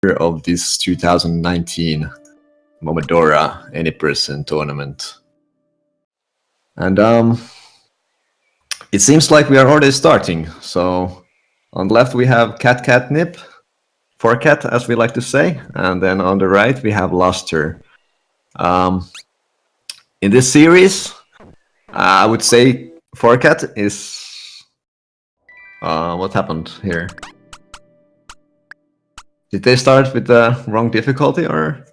of this 2019 Momodora Any Tournament. And it seems like we are already starting. So on the left we have catcatcatnip, for cat as we like to say, and then on the right we have LusTher. In this series, I would say for cat is what happened here? Did they start with the wrong difficulty, or?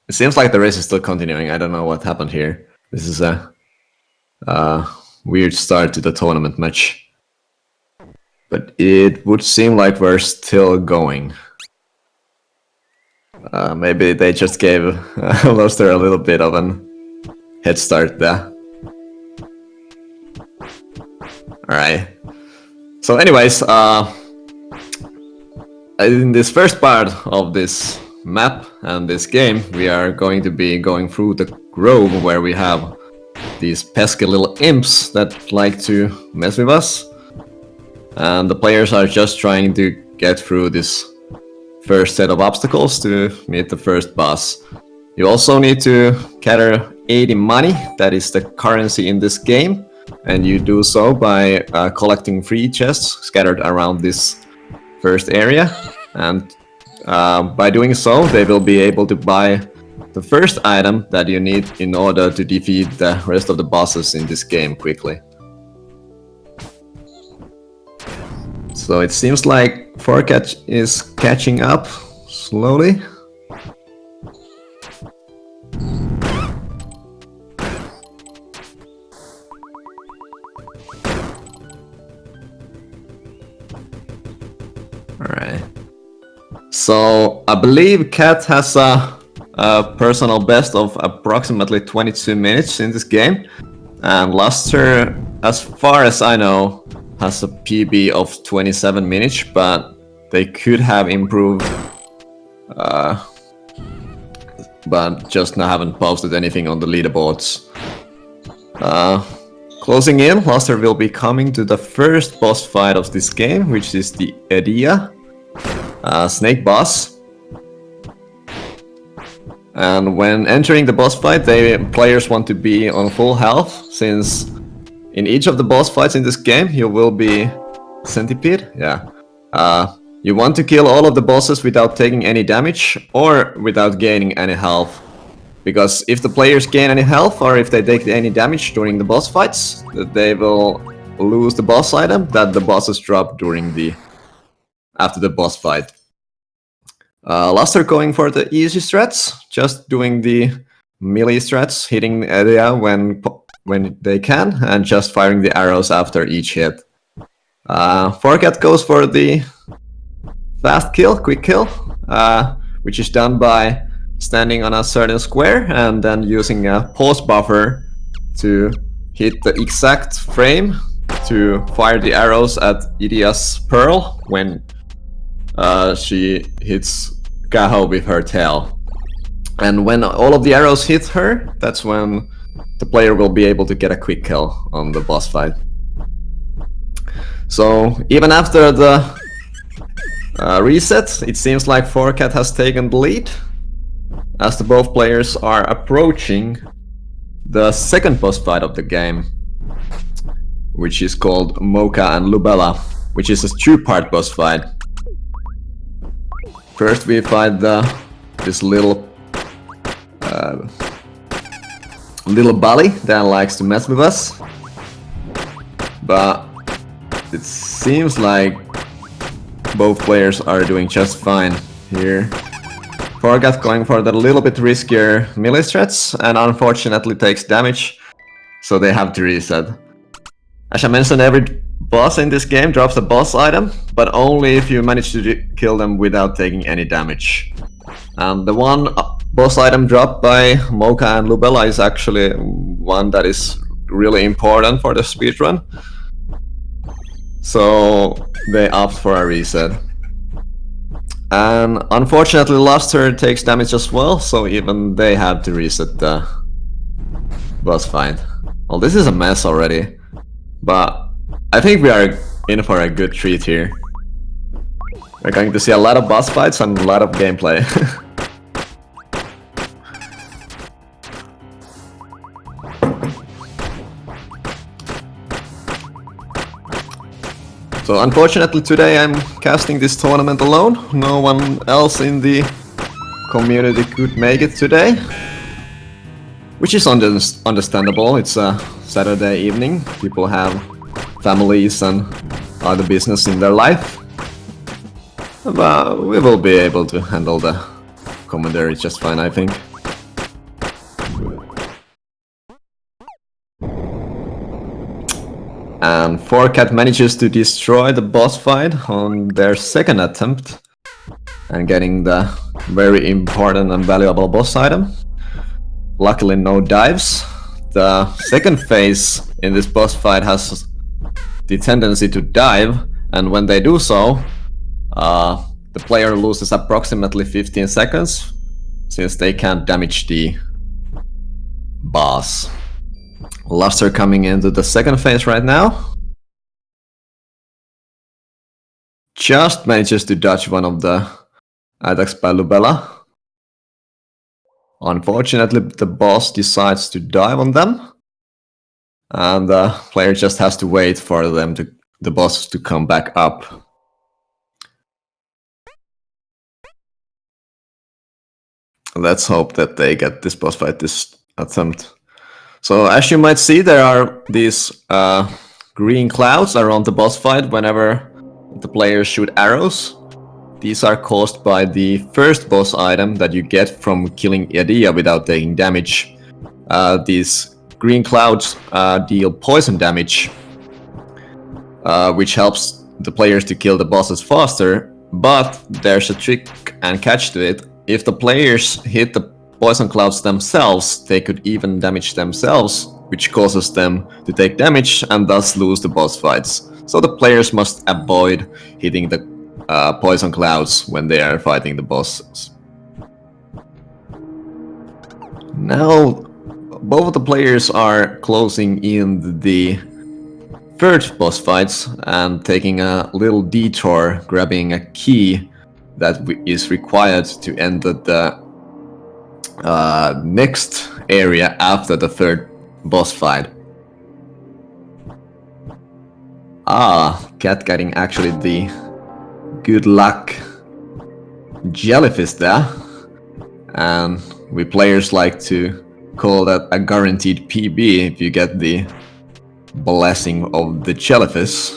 It seems like the race is still continuing. I don't know what happened here. This is a weird start to the tournament match. But it would seem like we're still going. Maybe they just gave LusTher a little bit of a head start there. Alright. So anyways, in this first part of this map and this game, we are going to be going through the grove where we have these pesky little imps that like to mess with us. And the players are just trying to get through this first set of obstacles to meet the first boss. You also need to gather 80 money, that is the currency in this game. And you do so by collecting 3 chests scattered around this first area, and by doing so they will be able to buy the first item that you need in order to defeat the rest of the bosses in this game quickly. So it seems like Forecatch is catching up slowly. Alright. So I believe Cat has a personal best of approximately 22 minutes in this game. And LusTher, as far as I know, has a PB of 27 minutes, but they could have improved. But just now haven't posted anything on the leaderboards. Closing in, LusTher will be coming to the first boss fight of this game, which is the Edea snake boss. And when entering the boss fight, players want to be on full health, since in each of the boss fights in this game you will be centipede. Yeah. You want to kill all of the bosses without taking any damage or without gaining any health. Because if the players gain any health or if they take any damage during the boss fights, they will lose the boss item that the bosses drop after the boss fight. LusTher going for the easy strats, just doing the melee strats, hitting the area when they can, and just firing the arrows after each hit. Forecat goes for the fast kill, quick kill, which is done by standing on a certain square and then using a pause buffer to hit the exact frame to fire the arrows at Edea's Pearl when she hits Kaho with her tail. And when all of the arrows hit her, that's when the player will be able to get a quick kill on the boss fight. So even after the reset, it seems like Forecat has taken the lead, as the both players are approaching the second boss fight of the game, which is called Mocha and Lubella, which is a 2-part boss fight. First we fight this little bully that likes to mess with us, but it seems like both players are doing just fine here. Forecat going for the little bit riskier melee strats and unfortunately takes damage, so they have to reset. As I mentioned, every boss in this game drops a boss item, but only if you manage to kill them without taking any damage. And the one boss item dropped by Mocha and Lubella is actually one that is really important for the speedrun. So they opt for a reset. And unfortunately LusTher takes damage as well, so even they have to reset the boss fight. Well, this is a mess already, but I think we are in for a good treat here. We're going to see a lot of boss fights and a lot of gameplay. So unfortunately today I'm casting this tournament alone. No one else in the community could make it today. Which is understandable. It's a Saturday evening. People have families and other business in their life. But we will be able to handle the commentary just fine, I think. And 4Cat manages to destroy the boss fight on their second attempt and getting the very important and valuable boss item. Luckily no dives. The second phase in this boss fight has the tendency to dive, and when they do so, the player loses approximately 15 seconds since they can't damage the boss. LusTher coming into the second phase right now. Just manages to dodge one of the attacks by Lubella. Unfortunately, the boss decides to dive on them. And the player just has to wait for the boss to come back up. Let's hope that they get this boss fight this attempt. So as you might see, there are these green clouds around the boss fight whenever the players shoot arrows. These are caused by the first boss item that you get from killing Yadia without taking damage. These green clouds deal poison damage, which helps the players to kill the bosses faster, but there's a trick and catch to it. If the players hit the poison clouds themselves, they could even damage themselves, which causes them to take damage and thus lose the boss fights. So the players must avoid hitting the poison clouds when they are fighting the bosses. Now, both of the players are closing in the third boss fights and taking a little detour, grabbing a key that is required to enter the next area after the third boss fight. Cat getting actually the good luck jellyfish there, and we players like to call that a guaranteed PB if you get the blessing of the jellyfish.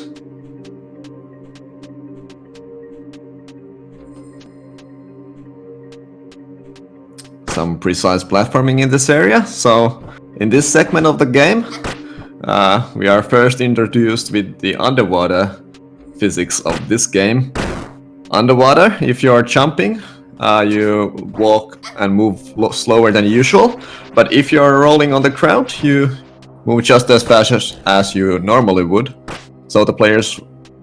Some precise platforming in this area. So in this segment of the game, we are first introduced with the underwater physics of this game. Underwater, if you are jumping, you walk and move slower than usual, but if you are rolling on the ground, you move just as fast as you normally would. So the players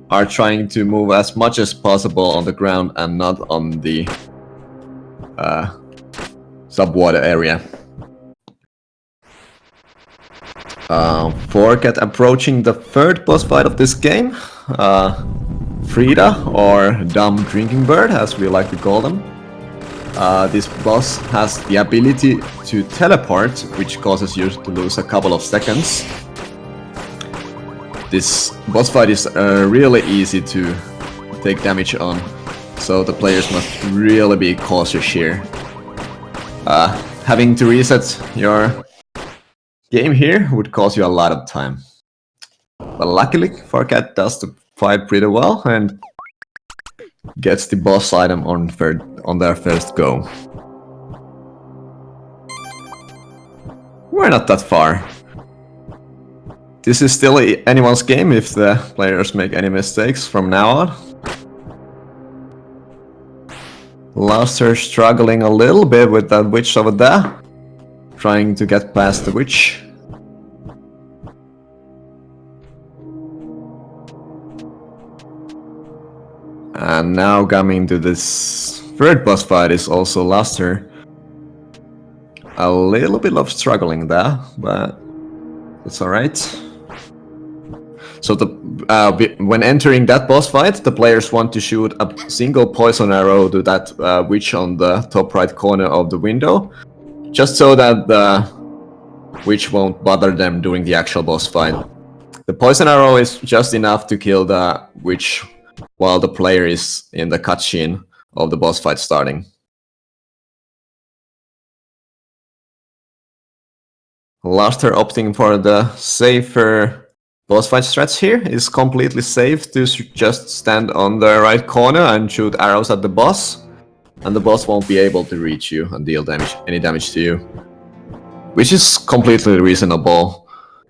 are trying to move as much as possible on the ground and not on the subwater area. 4Cat approaching the third boss fight of this game. Frida, or Dumb Drinking Bird, as we like to call them. This boss has the ability to teleport, which causes you to lose a couple of seconds. This boss fight is really easy to take damage on, so the players must really be cautious here. Having to reset your game here would cost you a lot of time. But luckily, 4Cat does the fight pretty well and gets the boss item on their first go. We're not that far. This is still anyone's game if the players make any mistakes from now on. LusTher struggling a little bit with that witch over there, trying to get past the witch. And now coming to this third boss fight is also LusTher. A little bit of struggling there, but it's alright. So when entering that boss fight, the players want to shoot a single poison arrow to that witch on the top right corner of the window, just so that the witch won't bother them during the actual boss fight. The poison arrow is just enough to kill the witch while the player is in the cutscene of the boss fight starting. LusTher opting for the safer boss fight stretch here. Is completely safe to just stand on the right corner and shoot arrows at the boss, and the boss won't be able to reach you and deal any damage to you. Which is completely reasonable,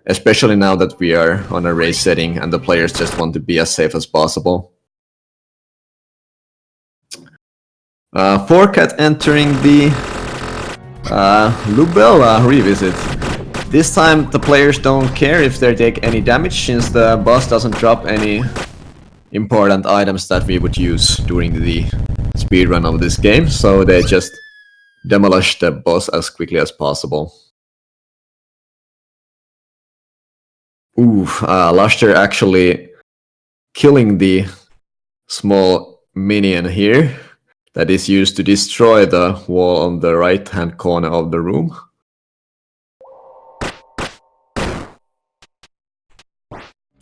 especially now that we are on a race setting and the players just want to be as safe as possible. 4cat entering the Lubella revisit. This time the players don't care if they take any damage, since the boss doesn't drop any important items that we would use during the speedrun of this game, so they just demolish the boss as quickly as possible. Ooh, LusTher actually killing the small minion here that is used to destroy the wall on the right hand corner of the room.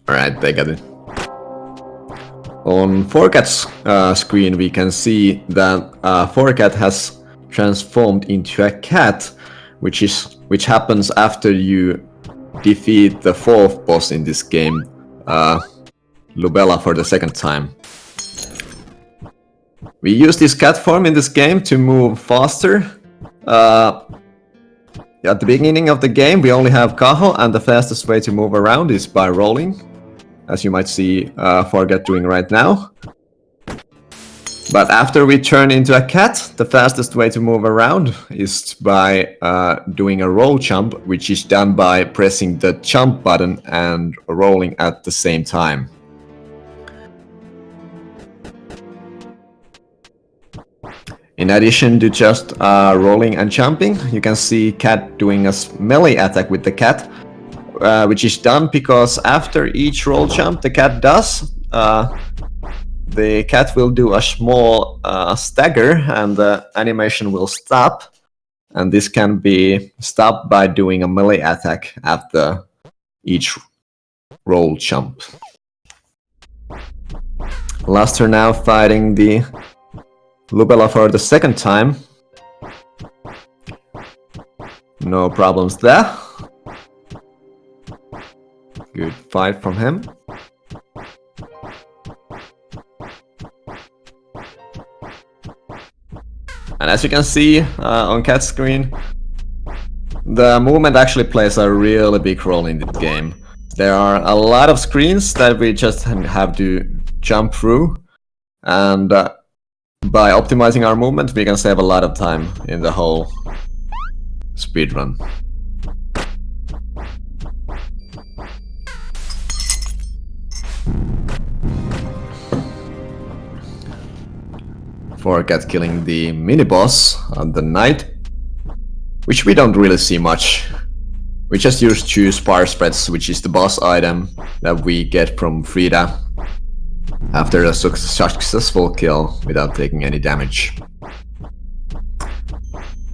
Alright, they got it. On 4cat's screen we can see that 4cat has transformed into a cat, which happens after you defeat the 4th boss in this game, Lubella, for the 2nd time. We use this cat form in this game to move faster. At the beginning of the game we only have Kaho, and the fastest way to move around is by rolling, as you might see 4cat doing right now. But after we turn into a cat, the fastest way to move around is by doing a roll jump, which is done by pressing the jump button and rolling at the same time. In addition to just rolling and jumping, you can see cat doing a melee attack with the cat, which is done because after each roll jump the cat does, the cat will do a small stagger and the animation will stop, and this can be stopped by doing a melee attack after each roll jump. LusTher now fighting the Lubella for the 2nd time. No problems there. Good fight from him. And as you can see on Cat's screen, the movement actually plays a really big role in this game. There are a lot of screens that we just have to jump through, and by optimizing our movement we can save a lot of time in the whole speedrun. Cat killing the mini-boss on the night, which we don't really see much. We just use 2 spire spreads, which is the boss item that we get from Frida after a successful kill without taking any damage.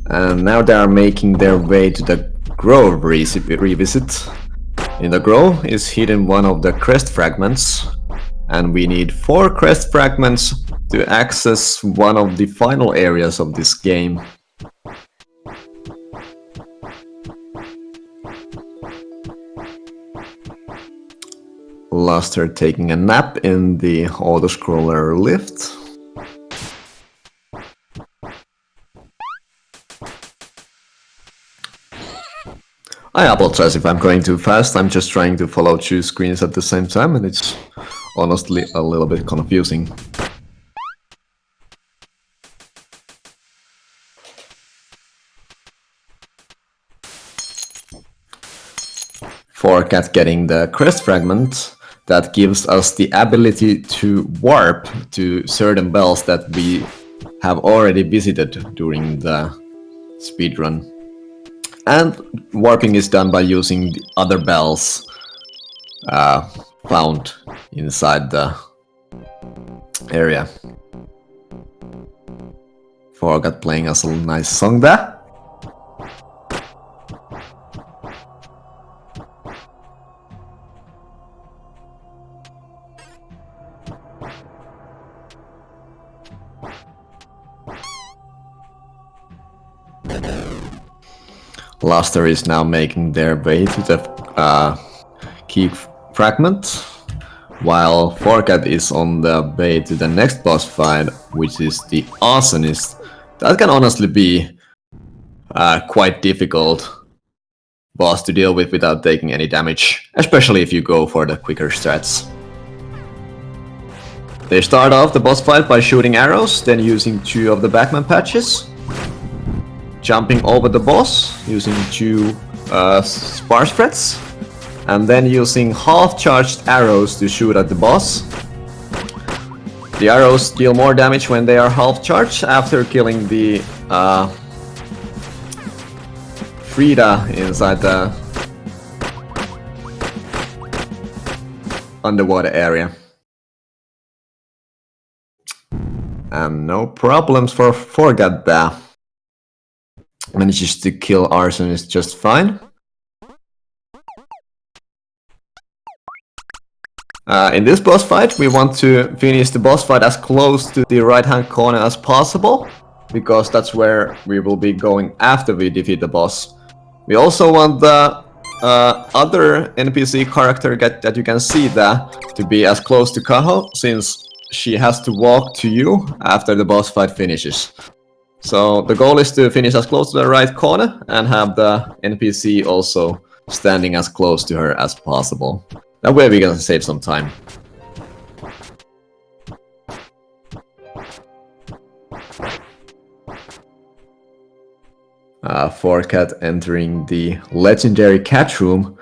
And now they are making their way to the Grove revisit. In the Grove is hidden one of the crest fragments, and we need 4 crest fragments to access one of the final areas of this game. LusTher taking a nap in the auto-scroller lift. I apologize if I'm going too fast, I'm just trying to follow 2 screens at the same time and it's honestly a little bit confusing. Cat getting the crest fragment that gives us the ability to warp to certain bells that we have already visited during the speedrun. And warping is done by using the other bells found inside the area. Forgot playing us a nice song there. LusTher is now making their way to the key fragment, while Forcat is on the way to the next boss fight, which is the Arsonist. That can honestly be quite difficult boss to deal with without taking any damage, especially if you go for the quicker strats. They start off the boss fight by shooting arrows, then using 2 of the backman patches, jumping over the boss using 2 sparse threats, and then using half-charged arrows to shoot at the boss. The arrows deal more damage when they are half-charged after killing the Frida inside the underwater area. And no problems for Forgat there. Manages to kill Arsonist just fine. In this boss fight, we want to finish the boss fight as close to the right-hand corner as possible, because that's where we will be going after we defeat the boss. We also want the other NPC character that you can see there to be as close to Kaho, since she has to walk to you after the boss fight finishes. So the goal is to finish as close to the right corner and have the NPC also standing as close to her as possible. That way we can save some time. Forcat entering the legendary cat room,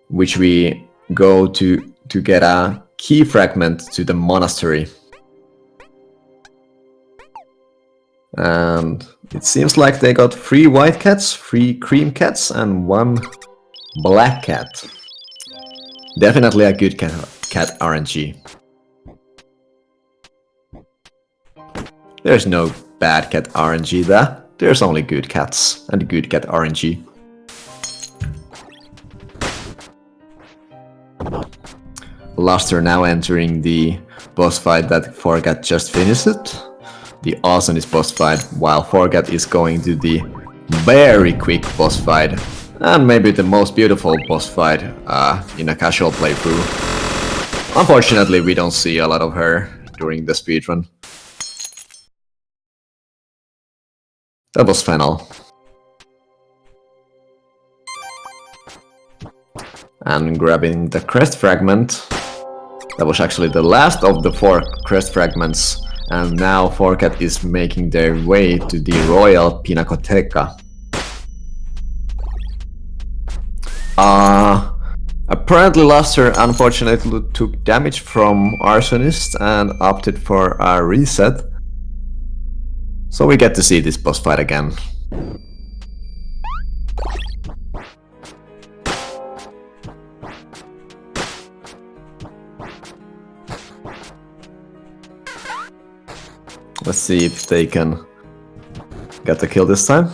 which we go to get a key fragment to the monastery. And it seems like they got 3 white cats, 3 cream cats, and 1 black cat. Definitely a good cat RNG. There's no bad cat RNG there. There's only good cats and good cat RNG. LusTher now entering the boss fight that Forgat just finished. The Arsonist boss fight, while Forgat is going to the very quick boss fight, and maybe the most beautiful boss fight in a casual playthrough. Unfortunately, we don't see a lot of her during the speedrun. That was final. And grabbing the crest fragment. That was actually the last of the 4 crest fragments. And now Forcat is making their way to the Royal Pinacoteca. Apparently LusTher unfortunately took damage from Arsonist and opted for a reset. So we get to see this boss fight again. Let's see if they can get the kill this time.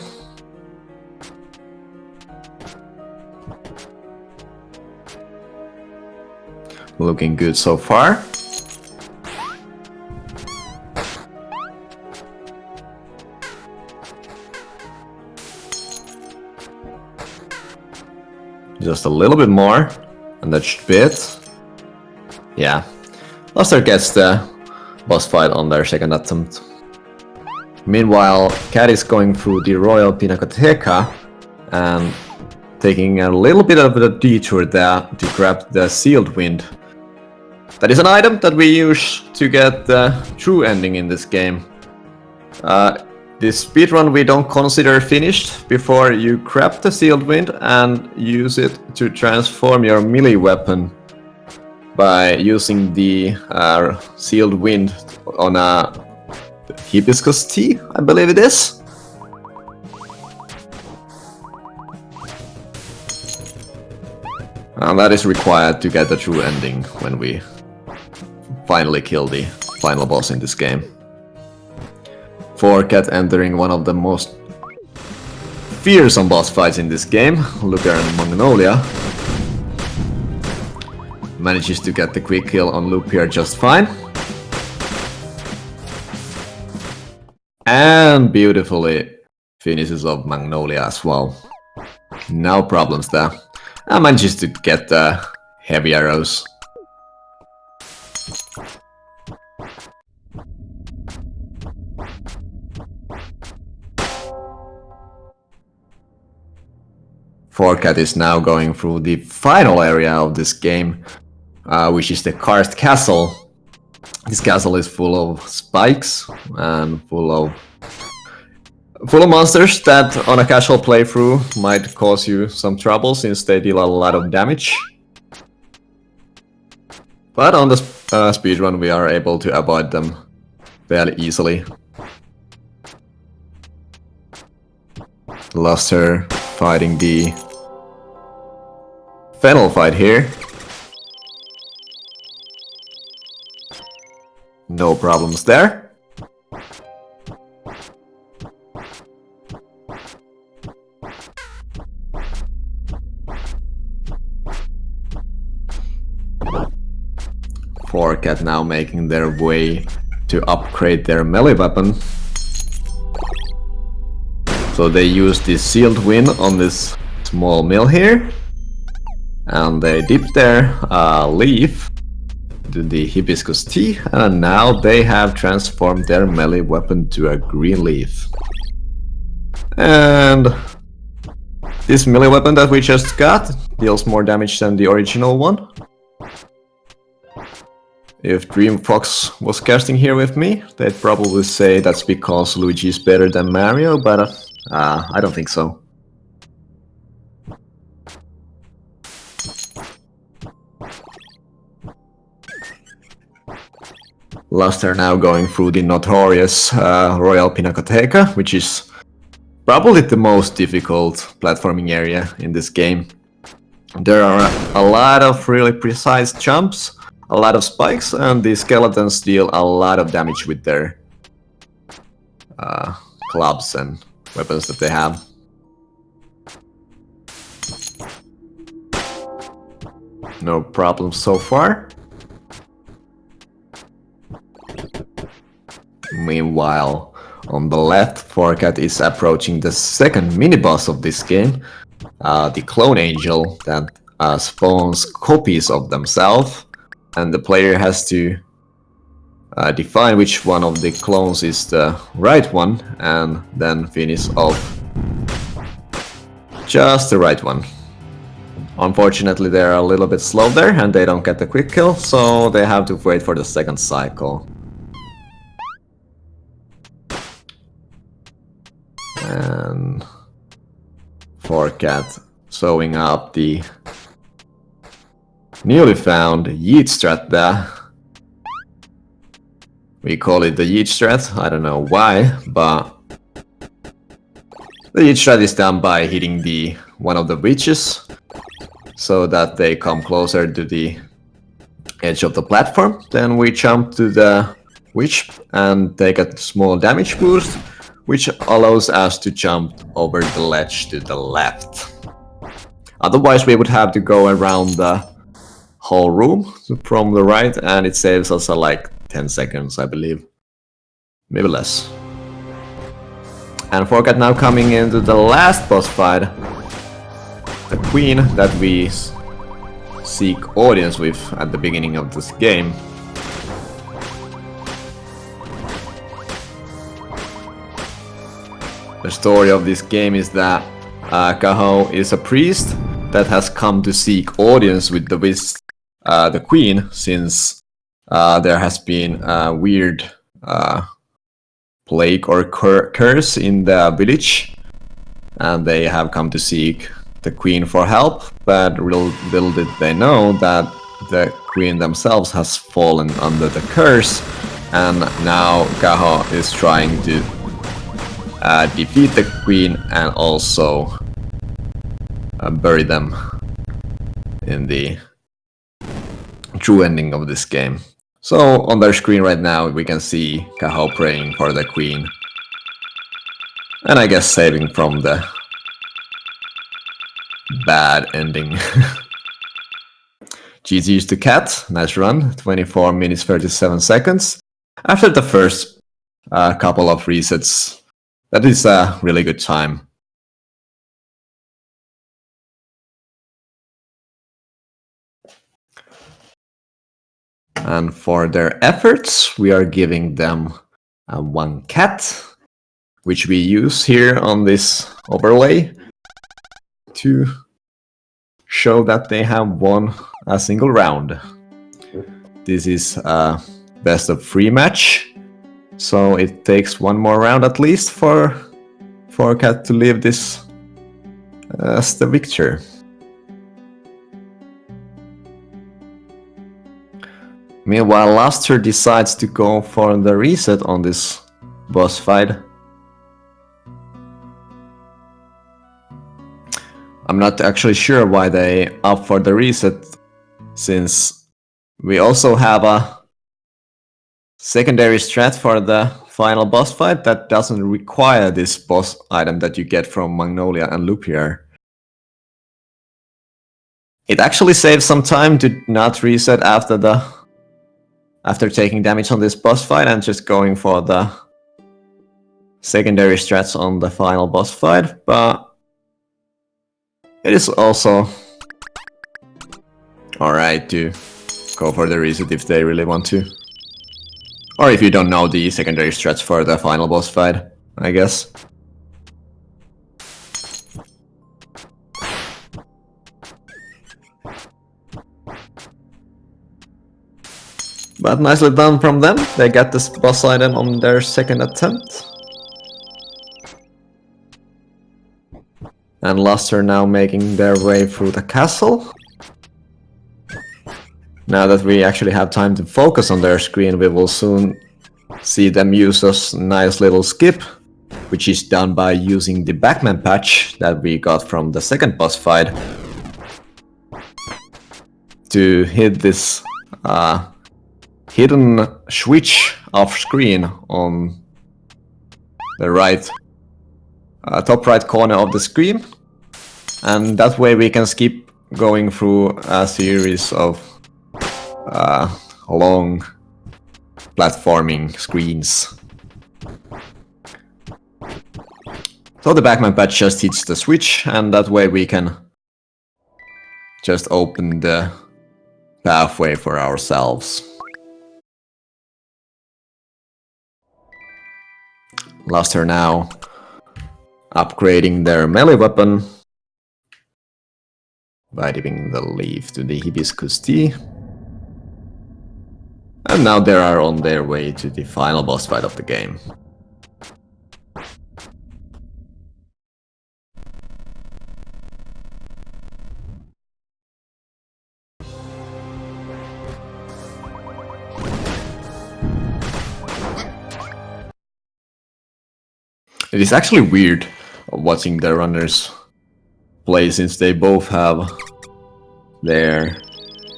Looking good so far. Just a little bit more, and that should be it. Yeah, LusTher gets the boss fight on their second attempt. Meanwhile, Cat is going through the Royal Pinacoteca and taking a little bit of a detour there to grab the Sealed Wind. That is an item that we use to get the true ending in this game. This speedrun we don't consider finished before you grab the Sealed Wind and use it to transform your melee weapon by using the Sealed Wind on a hibiscus tea, I believe it is. And that is required to get the true ending when we finally kill the final boss in this game. Forcat entering one of the most fearsome boss fights in this game, LusTher and Magnolia. Manages to get the quick kill on Loop here just fine. And beautifully finishes off Magnolia as well. No problems there. And manages to get the heavy arrows. Forcat is now going through the final area of this game, which is the Karst Castle. This castle is full of spikes and full of monsters that on a casual playthrough might cause you some trouble since they deal a lot of damage. But on the speedrun we are able to avoid them fairly easily. LusTher fighting the Fennel fight here. No problems there. Forcat now making their way to upgrade their melee weapon. So they use this sealed wind on this small mill here. And they dip their leaf to the hibiscus tea, and now they have transformed their melee weapon to a green leaf. And this melee weapon that we just got deals more damage than the original one. If Dream Fox was casting here with me, they'd probably say that's because Luigi is better than Mario, but I don't think so. LusTher now going through the notorious Royal Pinacoteca, which is probably the most difficult platforming area in this game. There are a lot of really precise jumps, a lot of spikes, and the skeletons deal a lot of damage with their clubs and weapons that they have. No problems so far. Meanwhile, on the left, Forcat is approaching the second mini-boss of this game, the Clone Angel that spawns copies of themselves, and the player has to define which one of the clones is the right one, and then finish off just the right one. Unfortunately, they're a little bit slow there, and they don't get the quick kill, so they have to wait for the second cycle. And Forcat showing up the newly found Yeet strat there. We call it the Yeet strat, I don't know why, but the Yeet strat is done by hitting one of the witches so that they come closer to the edge of the platform. Then we jump to the witch and take a small damage boost, which allows us to jump over the ledge to the left. Otherwise we would have to go around the whole room from the right, and it saves us like 10 seconds, I believe. Maybe less. And Forcat now coming into the last boss fight. The queen that we seek audience with at the beginning of this game. The story of this game is that Kaho is a priest that has come to seek audience with the queen, since there has been a weird plague or curse in the village, and they have come to seek the queen for help, but little did they know that the queen themselves has fallen under the curse, and now Kaho is trying to defeat the queen and also bury them. in the true ending of this game. So on their screen right now we can see Kaho praying for the queen. And I guess saving from the bad ending. GG's to Cat, nice run, 24 minutes 37 seconds. After the first couple of resets, that is a really good time. And for their efforts, we are giving them one cat, which we use here on this overlay to show that they have won a single round. This is a best of 3 match, so it takes one more round at least for Cat to leave this as the victor. Meanwhile, LusTher decides to go for the reset on this boss fight. I'm not actually sure why they opt for the reset, since we also have a secondary strat for the final boss fight that doesn't require this boss item that you get from Magnolia and Lupier. It actually saves some time to not reset after taking damage on this boss fight and just going for the secondary strats on the final boss fight, but it is also alright to go for the reset if they really want to. Or if you don't know the secondary strats for the final boss fight, I guess. But nicely done from them, they got this boss item on their second attempt. And LusTher now making their way through the castle. Now that we actually have time to focus on their screen, we will soon see them use a nice little skip, which is done by using the Backman patch that we got from the second boss fight to hit this hidden switch off screen on the right top right corner of the screen, and that way we can skip going through a series of long platforming screens. So the Backman patch just hits the switch, and that way we can just open the pathway for ourselves. LusTher now upgrading their melee weapon by giving the leaf to the hibiscus tea. And now they are on their way to the final boss fight of the game. It is actually weird watching the runners play, since they both have their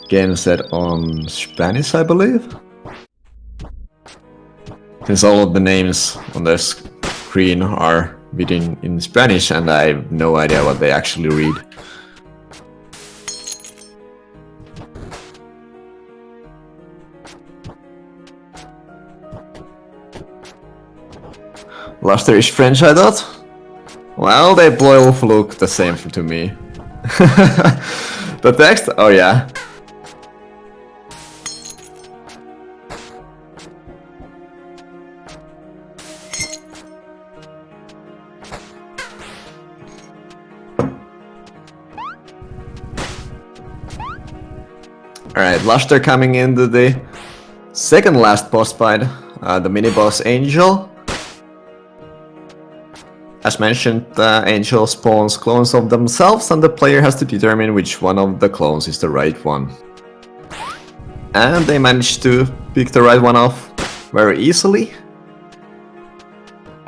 game set on Spanish, I believe. Since all of the names on the screen are written in Spanish and I have no idea what they actually read. LusTher is French, I thought? Well, they both look the same to me. The text? Oh yeah. Alright, LusTher coming into the second last boss fight, the mini-boss Angel. As mentioned, the Angel spawns clones of themselves, and the player has to determine which one of the clones is the right one. And they managed to pick the right one off very easily.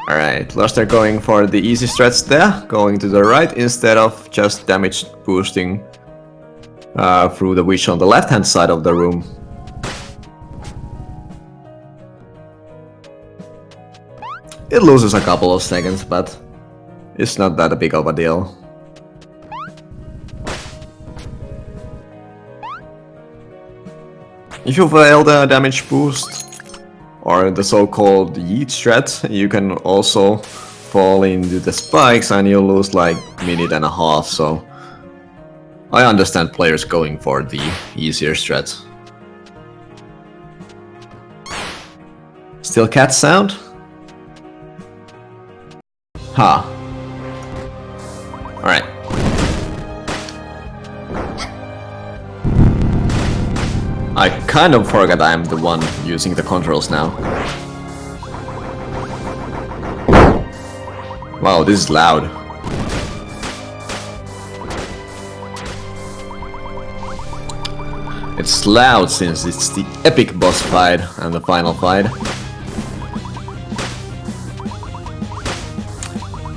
Alright, LusTher going for the easy strats there, going to the right instead of just damage boosting through the witch on the left-hand side of the room. It loses a couple of seconds, but it's not that big of a deal. If you fail the damage boost, or the so-called yeet strat, you can also fall into the spikes and you'll lose like a minute and a half, so I understand players going for the easier strat. Still cat sound? Ha. Alright. I kind of forgot I'm the one using the controls now. Wow, this is loud. It's loud since it's the epic boss fight and the final fight.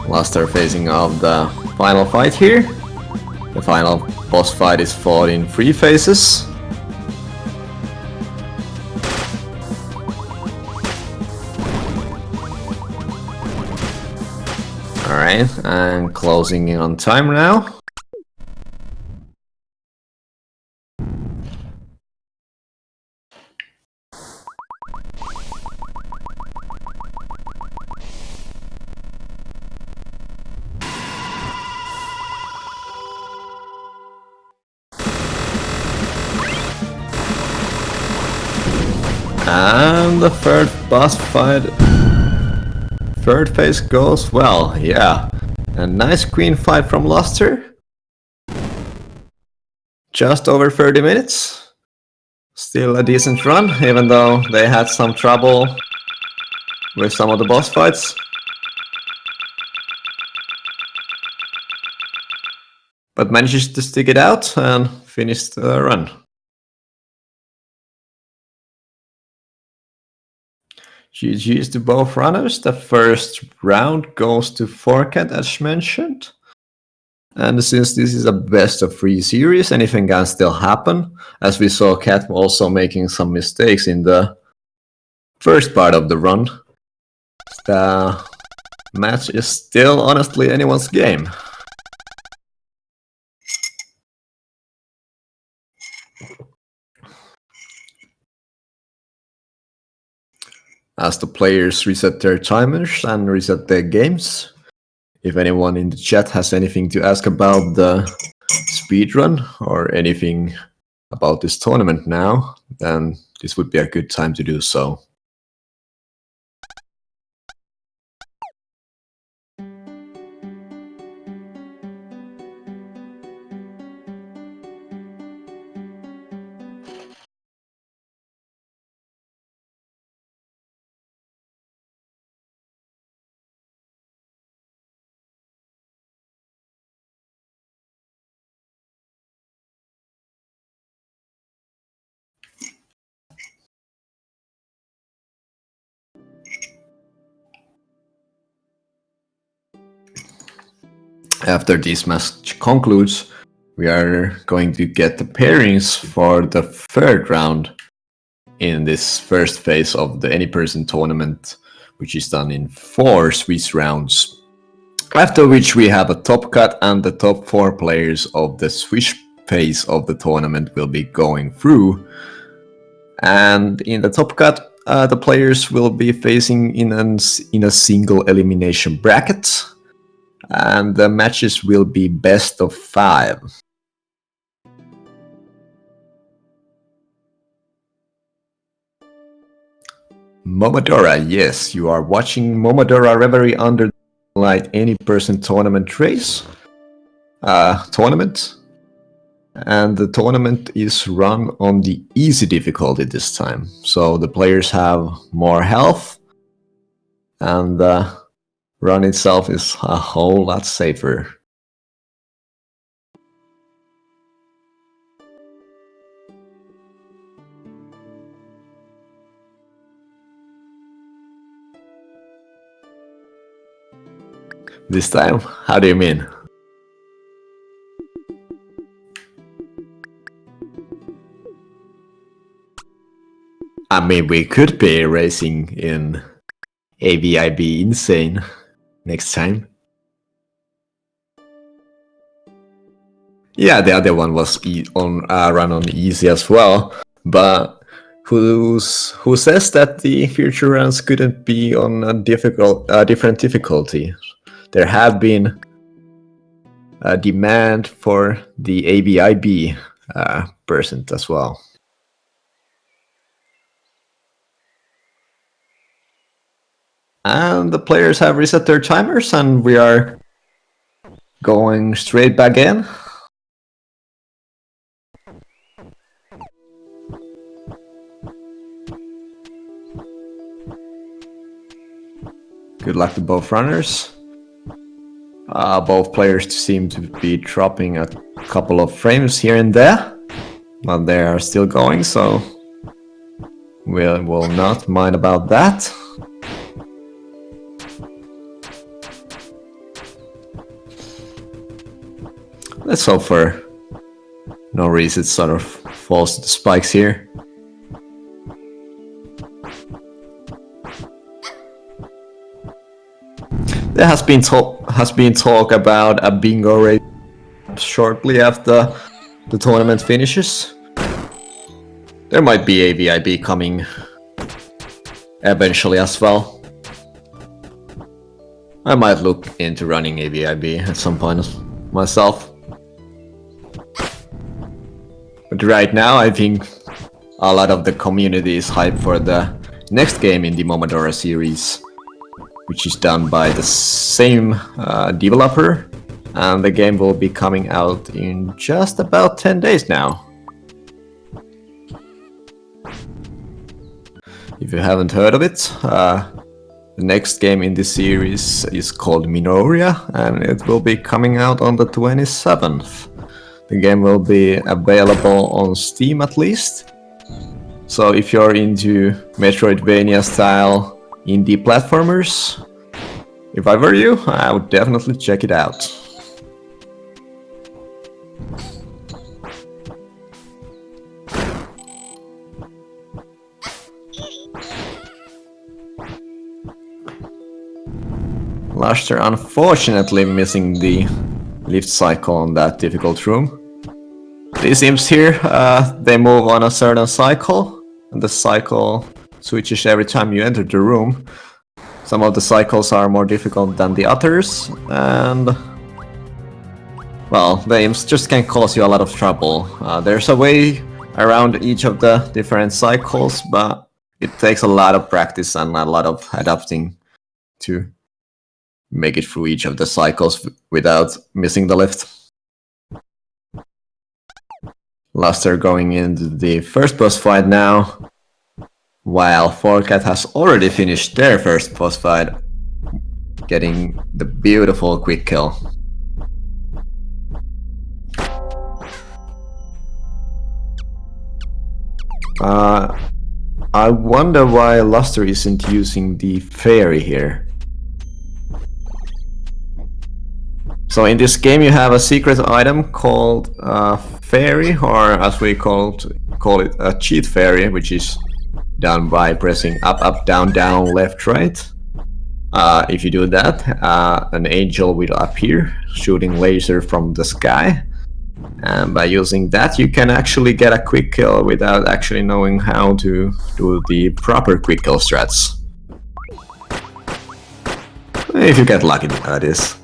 LusTher facing off the final fight here. The final boss fight is fought in 3 phases. Alright, and closing in on time now. And the third boss fight, third phase goes well, yeah. A nice queen fight from LusTher. Just over 30 minutes. Still a decent run, even though they had some trouble with some of the boss fights. But manages to stick it out and finish the run. GG's to both runners. The first round goes to 4cat as mentioned. And since this is a best of 3 series, anything can still happen. As we saw Cat also making some mistakes in the first part of the run. The match is still honestly anyone's game. As the players reset their timers and reset their games. If anyone in the chat has anything to ask about the speedrun or anything about this tournament now, then this would be a good time to do so. After this match concludes, we are going to get the pairings for the third round in this first phase of the Any Person tournament, which is done in 4 Swiss rounds. After which we have a top cut and the top 4 players of the Swiss phase of the tournament will be going through. And in the top cut, the players will be facing in a single elimination bracket. And the matches will be best of 5. Momodora, yes, you are watching Momodora Reverie under the Moonlight Any Person Tournament race. Tournament. And the tournament is run on the easy difficulty this time. So the players have more health. And the run itself is a whole lot safer. This time? How do you mean? I mean, we could be racing in AVIB Insane next time. Yeah, the other one was run on easy as well, but who says that the future runs couldn't be on a different difficulty? There have been a demand for the AVIB percent as well. And the players have reset their timers, and we are going straight back in. Good luck to both runners. Both players seem to be dropping a couple of frames here and there, but they are still going, so we will not mind about that. Let's hope for no reason it sort of falls to the spikes here. There has been talk about a bingo race shortly after the tournament finishes. There might be a VIB coming eventually as well. I might look into running a VIB at some point myself. But right now I think a lot of the community is hyped for the next game in the Momodora series, which is done by the same developer, and the game will be coming out in just about 10 days now. If you haven't heard of it, the next game in this series is called Minoria, and it will be coming out on the 27th. The game will be available on Steam at least. So if you're into Metroidvania style indie platformers, if I were you, I would definitely check it out. LusTher unfortunately missing the lift cycle on that difficult room. These imps here, they move on a certain cycle, and the cycle switches every time you enter the room. Some of the cycles are more difficult than the others, and well, the imps just can cause you a lot of trouble. There's a way around each of the different cycles, but it takes a lot of practice and a lot of adapting to make it through each of the cycles without missing the lift. LusTher going into the first boss fight now, while 4cat has already finished their first boss fight, getting the beautiful quick kill. I wonder why LusTher isn't using the fairy here. So in this game you have a secret item called fairy, or as we call it a cheat fairy, which is done by pressing up, up, down, down, left, right. If you do that, an angel will appear, shooting laser from the sky. And by using that, you can actually get a quick kill without actually knowing how to do the proper quick kill strats. If you get lucky, that is.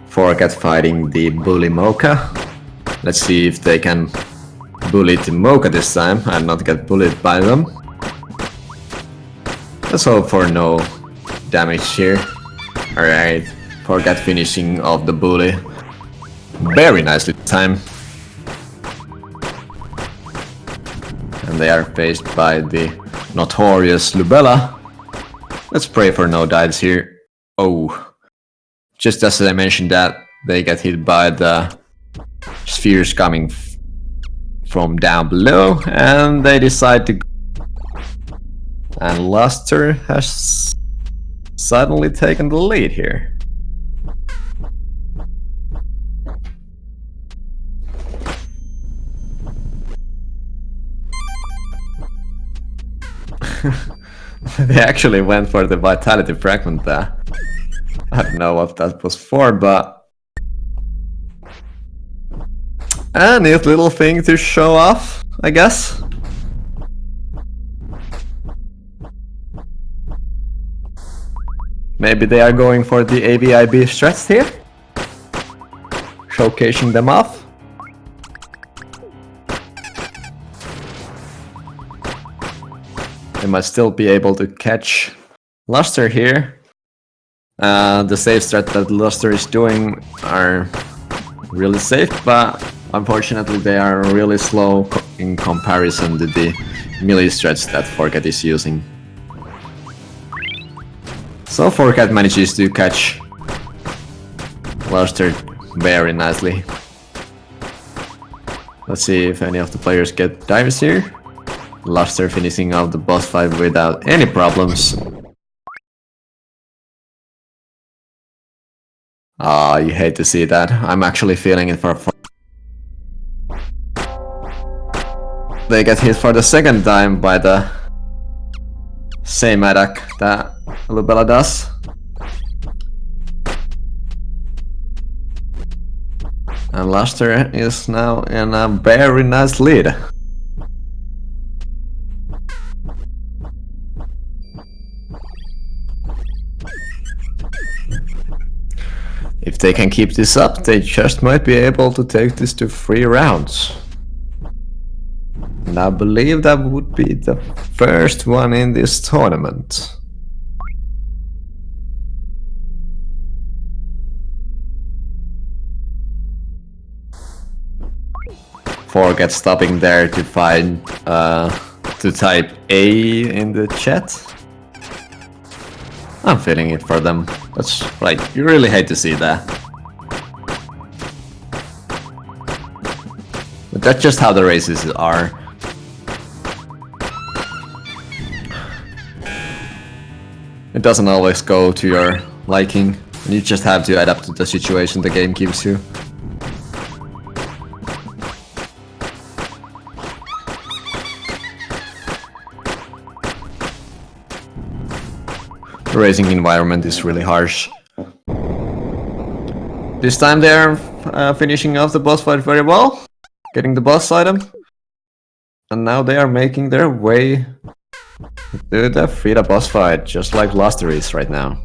4cat fighting the bully Mocha. Let's see if they can bully the Mocha this time and not get bullied by them. Let's hope for no damage here. Alright, 4cat finishing off the bully. Very nicely timed. And they are faced by the notorious Lubella. Let's pray for no dives here. Oh. Just as I mentioned that, they get hit by the spheres coming from down below, and they decide to go. And LusTher has suddenly taken the lead here. They actually went for the vitality fragment there. I don't know what that was for, but a neat little thing to show off, I guess. Maybe they are going for the AVIB strats here, showcasing them off. They might still be able to catch LusTher here. The save strat that LusTher is doing are really safe, but unfortunately they are really slow in comparison to the melee strats that Forcat is using. So Forcat manages to catch LusTher very nicely. Let's see if any of the players get dives here. LusTher finishing off the boss fight without any problems. Ah, you hate to see that. I'm actually feeling it for they get hit for the second time by the same attack that Lubella does. And LusTher is now in a very nice lead. If they can keep this up, they just might be able to take this to 3 rounds. And I believe that would be the first one in this tournament. Forget stopping there to find to type A in the chat. I'm feeling it for them. That's right, you really hate to see that. But that's just how the races are. It doesn't always go to your liking, and you just have to adapt to the situation the game gives you. The racing environment is really harsh. This time they're finishing off the boss fight very well, getting the boss item, and now they are making their way to the Frida boss fight, just like LusTher is right now.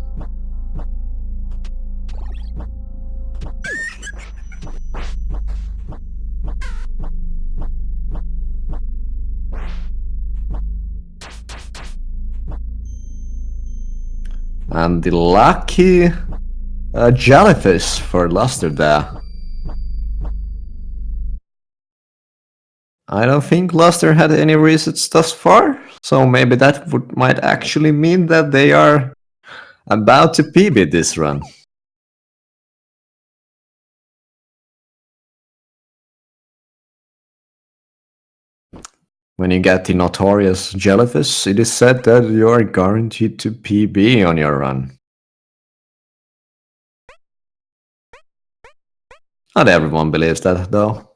And the lucky jellyfish for LusTher there. I don't think LusTher had any resets thus far, so maybe that might actually mean that they are about to PB this run. When you get the notorious jellyfish, it is said that you are guaranteed to PB on your run. Not everyone believes that, though.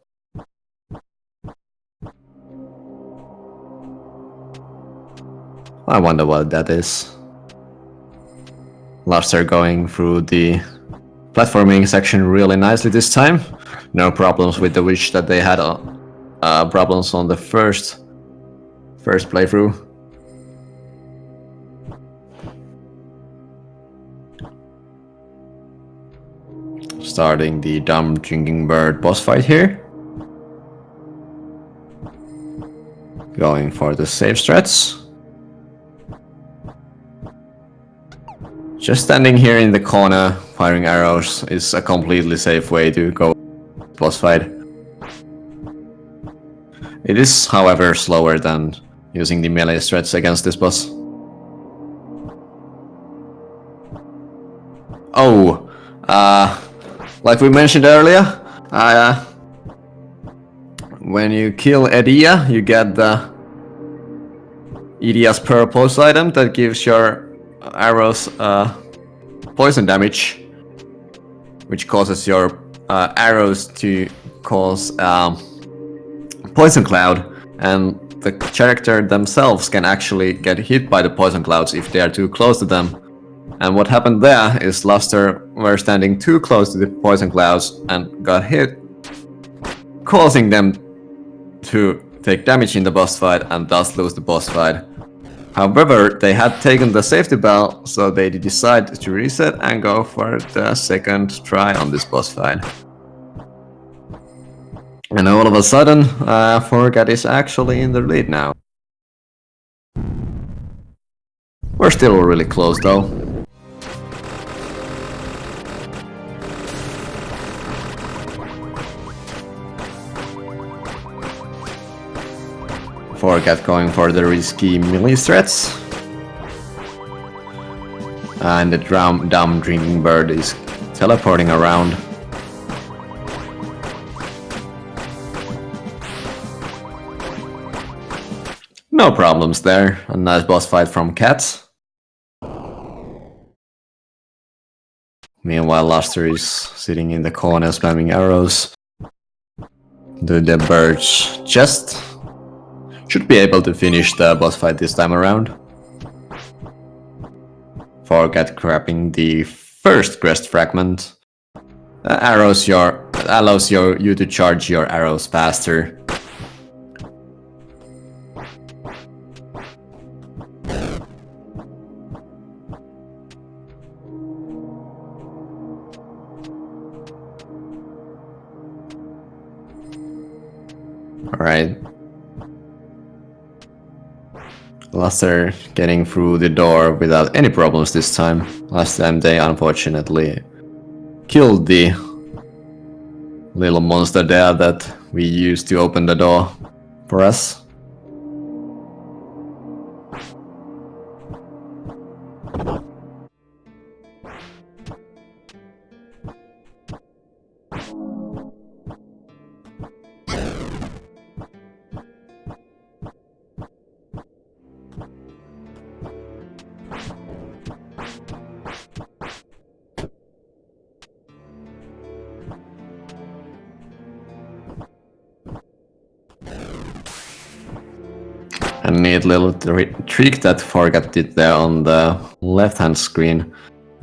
I wonder what that is. LusTher going through the platforming section really nicely this time. No problems with the witch that they had problems on the first playthrough. Starting the dumb drinking bird boss fight here. Going for the save strats. Just standing here in the corner firing arrows is a completely safe way to go boss fight. It is, however, slower than using the melee strats against this boss. Oh, like we mentioned earlier, when you kill Edia, you get the Edia's purpose item that gives your arrows poison damage, which causes your arrows to cause poison cloud, and the character themselves can actually get hit by the poison clouds if they are too close to them. And what happened there is LusTher were standing too close to the poison clouds and got hit, causing them to take damage in the boss fight and thus lose the boss fight. However, they had taken the safety bell, so they decided to reset and go for the second try on this boss fight. And all of a sudden, Forgat is actually in the lead now. We're still really close though. Forgat going for the risky melee threats. And the dumb drinking bird is teleporting around. No problems there. A nice boss fight from Cat. Meanwhile, LusTher is sitting in the corner spamming arrows to the bird's chest. Should be able to finish the boss fight this time around. Forgat grabbing the first crest fragment. Allows you to charge your arrows faster. Alright. LusTher getting through the door without any problems this time. Last time they unfortunately killed the little monster there that we used to open the door for us. A neat little trick that Forgat did there on the left-hand screen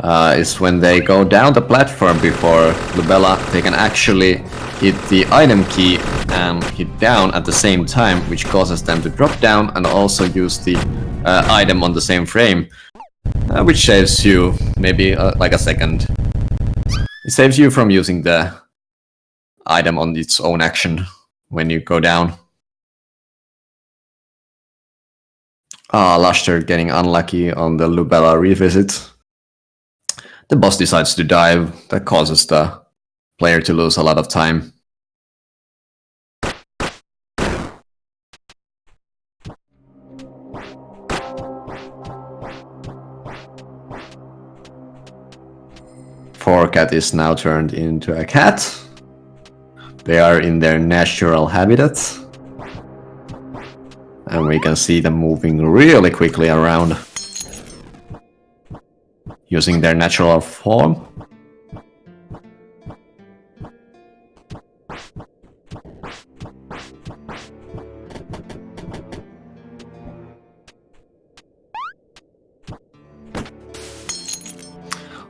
is when they go down the platform before Lubella, they can actually hit the item key and hit down at the same time, which causes them to drop down and also use the item on the same frame, which saves you maybe like a second. It saves you from using the item on its own action when you go down. LusTher getting unlucky on the Lubella revisit. The boss decides to dive, that causes the player to lose a lot of time. Forgat is now turned into a cat. They are in their natural habitat. And we can see them moving really quickly around, using their natural form.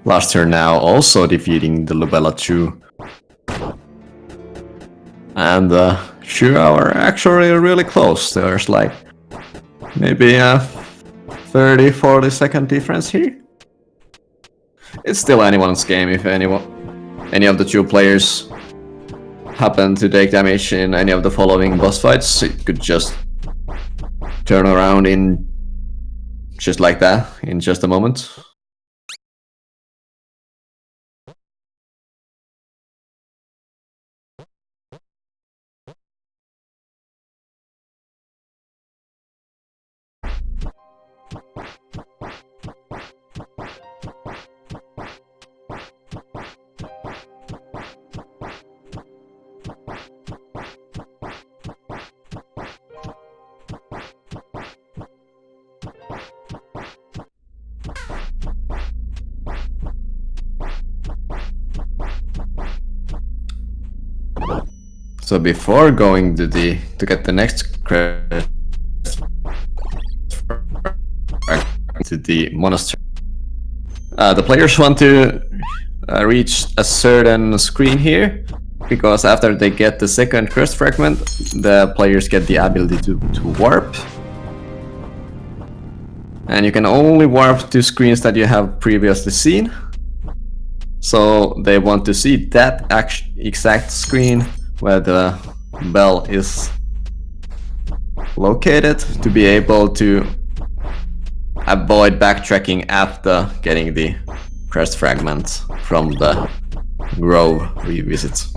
LusTher now also defeating the Lubella 2. And sure, are actually really close. There's like maybe a 30-40 second difference here. It's still anyone's game. If any of the two players happen to take damage in any of the following boss fights, it could just turn around in just like that in just a moment. So before going to get the next crest into the monastery. The players want to reach a certain screen here, because after they get the second crest fragment, the players get the ability to warp. And you can only warp to screens that you have previously seen. So they want to see that exact screen where the bell is located to be able to avoid backtracking after getting the crest fragments from the grove revisit.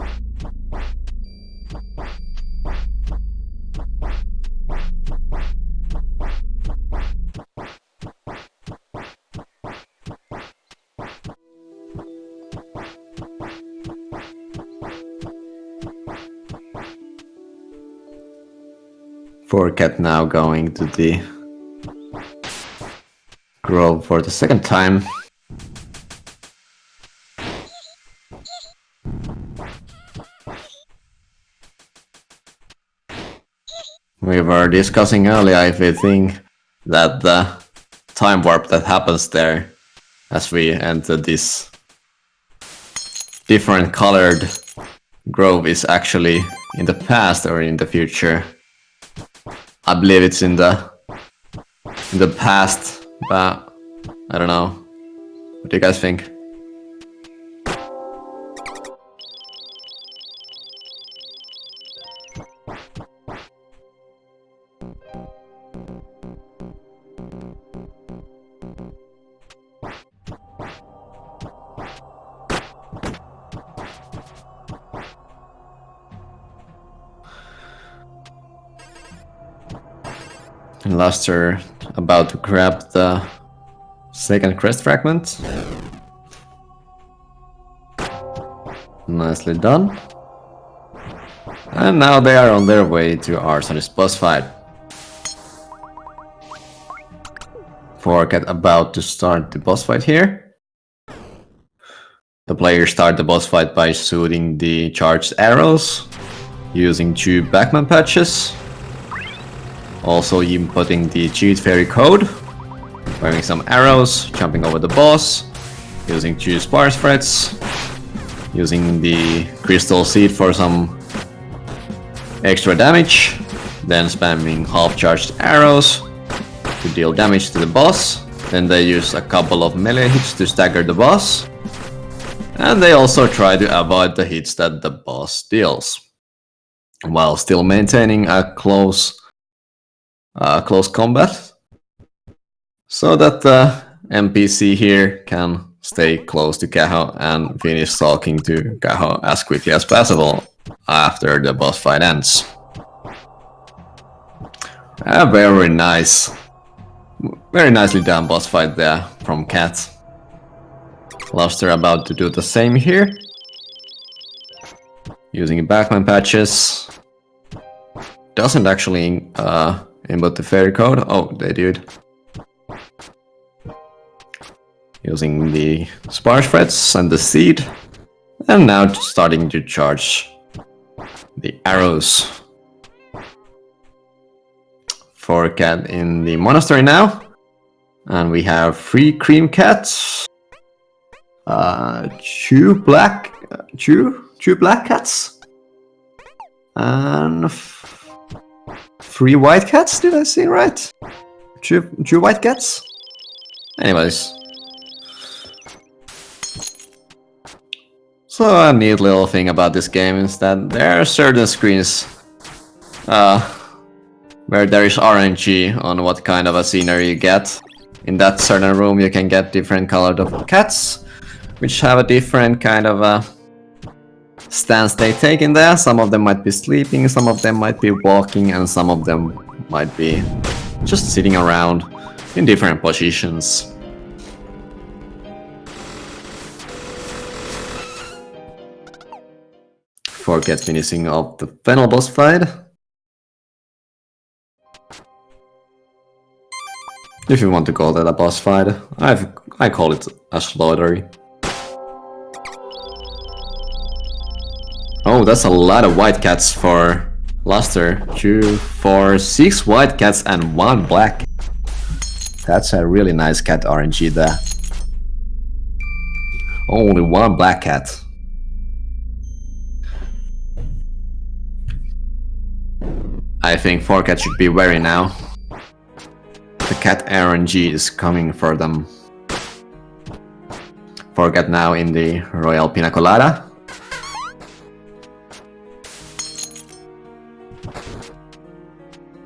Cat now going to the grove for the second time. We were discussing earlier if we think that the time warp that happens there as we enter this different colored grove is actually in the past or in the future. I believe it's in the past, but I don't know. What do you guys think? And LusTher about to grab the second crest fragment. Nicely done. And now they are on their way to Arsonist's boss fight. Cat about to start the boss fight here. The players start the boss fight by shooting the charged arrows using 2 backman patches. Also inputting the cheat fairy code, firing some arrows, jumping over the boss, using 2 sparse threads, using the crystal seed for some extra damage, then spamming half charged arrows to deal damage to the boss. Then they use a couple of melee hits to stagger the boss, and they also try to avoid the hits that the boss deals, while still maintaining a close combat, so that the NPC here can stay close to Kaho and finish talking to Kaho as quickly as possible after the boss fight ends. A very nicely done boss fight there from Cat. LusTher about to do the same here, using backman patches. Doesn't actually input the fairy code. Oh, they did. Using the sparse threads and the seed, and now starting to charge the arrows. Cat in the monastery now, and we have 3 cream cats, 2 black cats, and 3 white cats. Did I see right? 2 white cats. Anyways. So a neat little thing about this game is that there are certain screens where there is RNG on what kind of a scenery you get. In that certain room you can get different colored cats, which have a different kind of a stance they take in there. Some of them might be sleeping, some of them might be walking, and some of them might be just sitting around in different positions. Cat finishing off the final boss fight. If you want to call that a boss fight, I call it a slaughtery. Oh, that's a lot of white cats for LusTher. 2, 4, 6 white cats and 1 black. That's a really nice cat RNG there. Only one black cat. I think 4 cats should be wary now. The cat RNG is coming for them. 4 cat now in the Royal Pina Colada.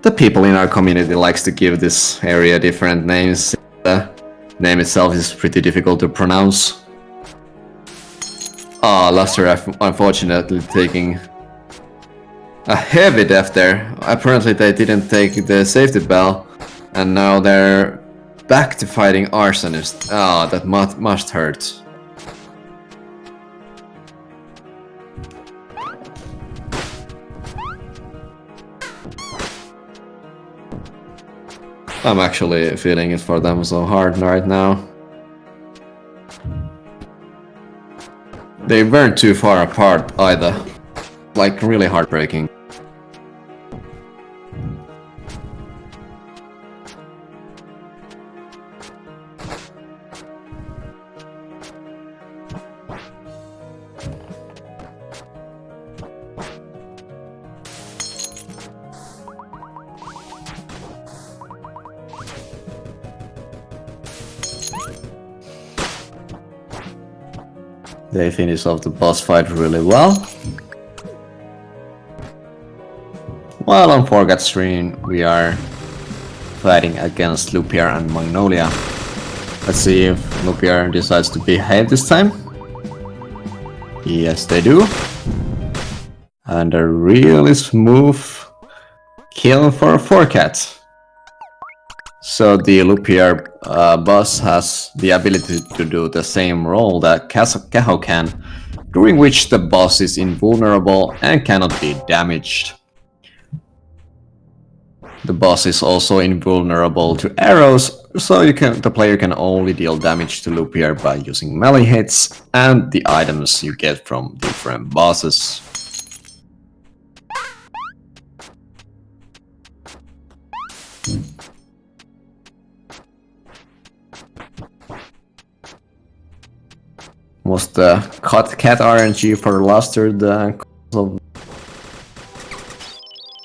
The people in our community likes to give this area different names. The name itself is pretty difficult to pronounce. Ah, LusTher unfortunately taking a heavy death there. Apparently they didn't take the safety bell, and now they're back to fighting arsonists. Ah, that must hurt. I'm actually feeling it for them so hard right now. They weren't too far apart either. Like, really heartbreaking. They finish off the boss fight really well. While on 4 cat stream, we are fighting against LusTher and Magnolia. Let's see if LusTher decides to behave this time. Yes, they do. And a really smooth kill for 4 cat. So the LusTher boss has the ability to do the same role that Caho can, during which the boss is invulnerable and cannot be damaged. The boss is also invulnerable to arrows, so the player can only deal damage to LusTher by using melee hits and the items you get from different bosses. Was the cat RNG for LusTher the cause of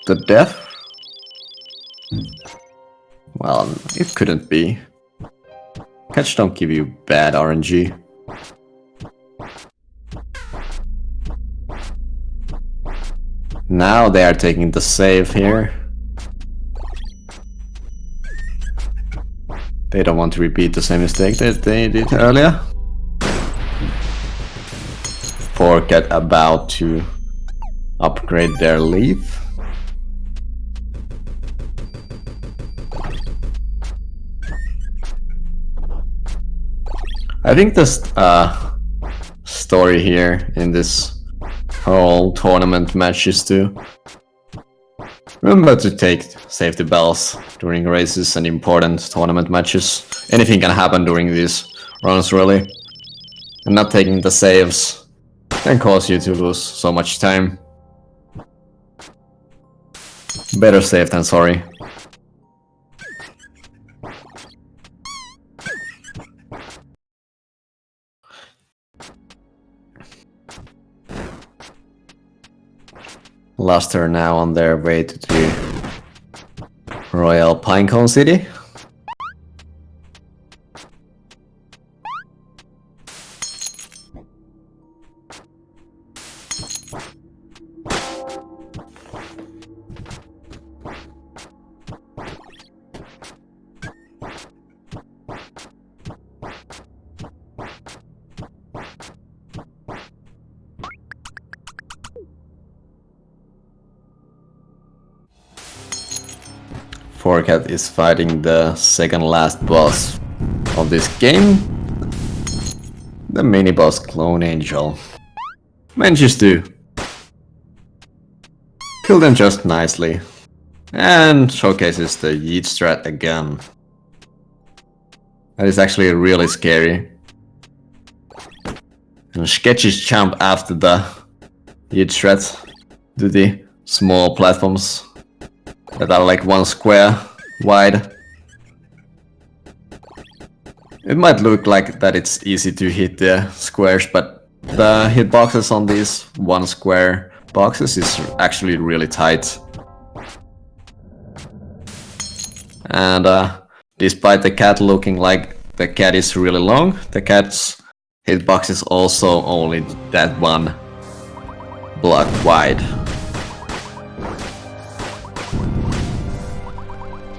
the death? Well, it couldn't be. Cats don't give you bad RNG. Now they are taking the save here. They don't want to repeat the same mistake that they did earlier. 4 cat about to upgrade their leaf. I think this story here in this whole tournament match is to remember to take safety bells during races and important tournament matches. Anything can happen during these runs really. And not taking the saves can cause you to lose so much time. Better safe than sorry. LusTher now on their way to the Royal Pinecone City. Cat is fighting the second last boss of this game, the mini boss Clone Angel. Manages to kill them just nicely, and showcases the yeet strat again. That is actually really scary. And sketches jump after the yeet strat to the small platforms that are like 1 square wide. It might look like that it's easy to hit the squares, but the hitboxes on these one square boxes is actually really tight. And despite the cat looking like the cat is really long, the cat's hitbox is also only that one block wide.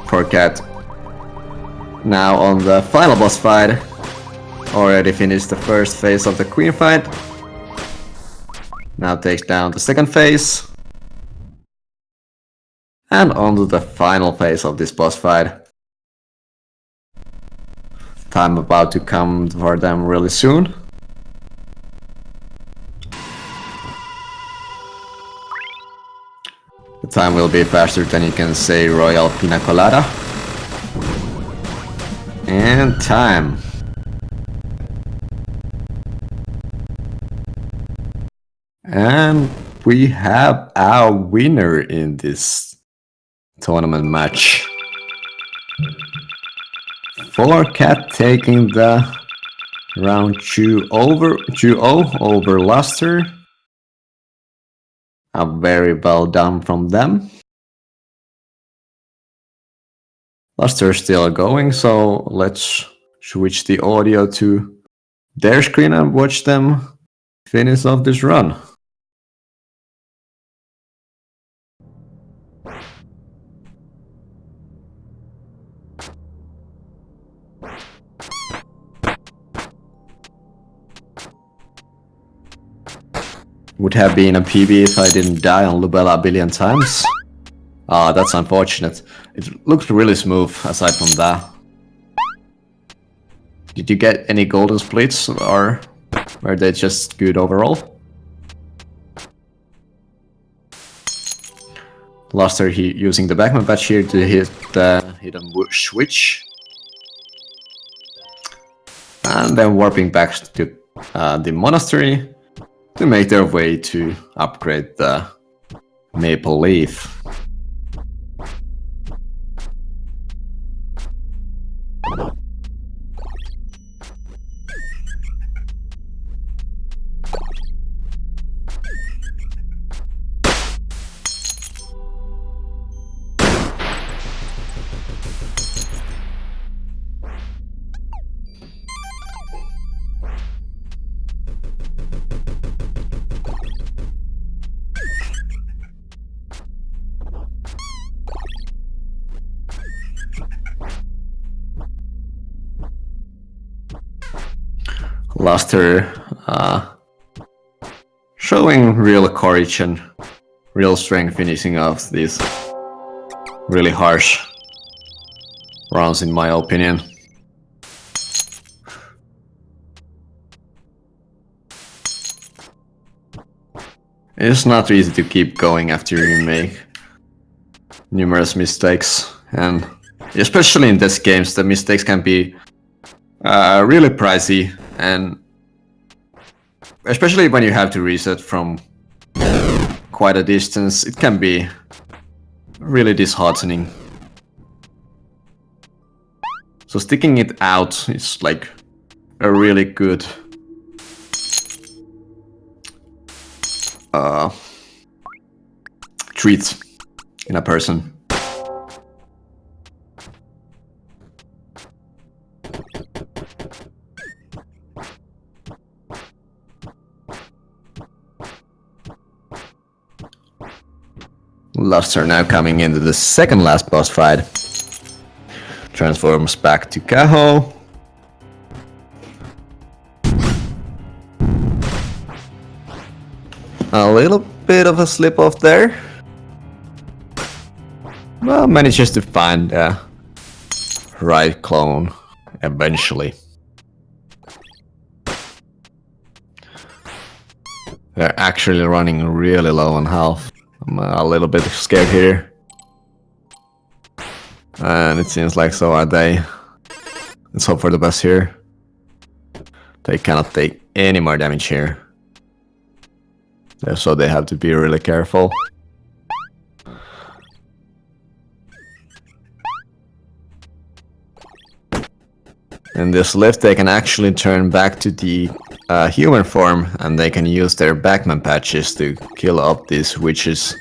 Poor cat. Now on the final boss fight, already finished the first phase of the queen fight. Now takes down the second phase. And on to the final phase of this boss fight. Time about to come for them really soon. The time will be faster than you can say Royal Pina Colada. And time. And we have our winner in this tournament match. 4Cat taking the round 2-0 over LusTher. Very well done from them. LusTher still going, so let's switch the audio to their screen and watch them finish off this run. Would have been a PB if I didn't die on Lubella a billion times. Ah, that's unfortunate. It looked really smooth aside from that. Did you get any golden splits or were they just good overall? LusTher using the backman patch here to hit the hidden switch. And then warping back to the monastery to make their way to upgrade the maple leaf. LusTher showing real courage and real strength, finishing off these really harsh rounds in my opinion. It's not easy to keep going after you make numerous mistakes, and especially in these games the mistakes can be really pricey, and especially when you have to reset from quite a distance, it can be really disheartening. So sticking it out is like a really good treat in a person. LusTher now coming into the second last boss fight. Transforms back to Kaho. A little bit of a slip off there. Well, manages to find the right clone eventually. They're actually running really low on health. I'm a little bit scared here. And it seems like so are they. Let's hope for the best here. They cannot take any more damage here. So they have to be really careful. In this lift, they can actually turn back to the human form, and they can use their backman patches to kill up these witches.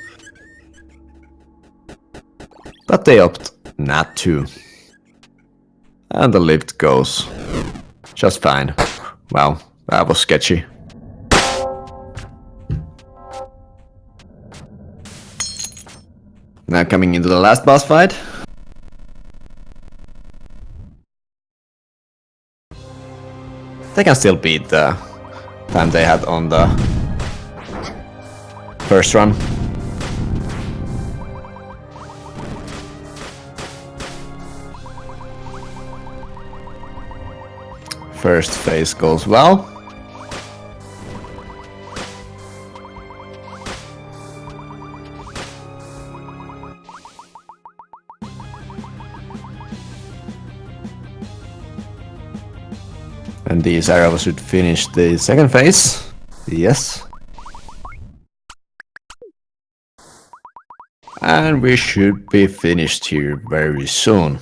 But they opt not to. And the lift goes just fine. Wow, that was sketchy. Now coming into the last boss fight. They can still beat the time they had on the first run. First phase goes well. And these arrows should finish the second phase. Yes. And we should be finished here very soon.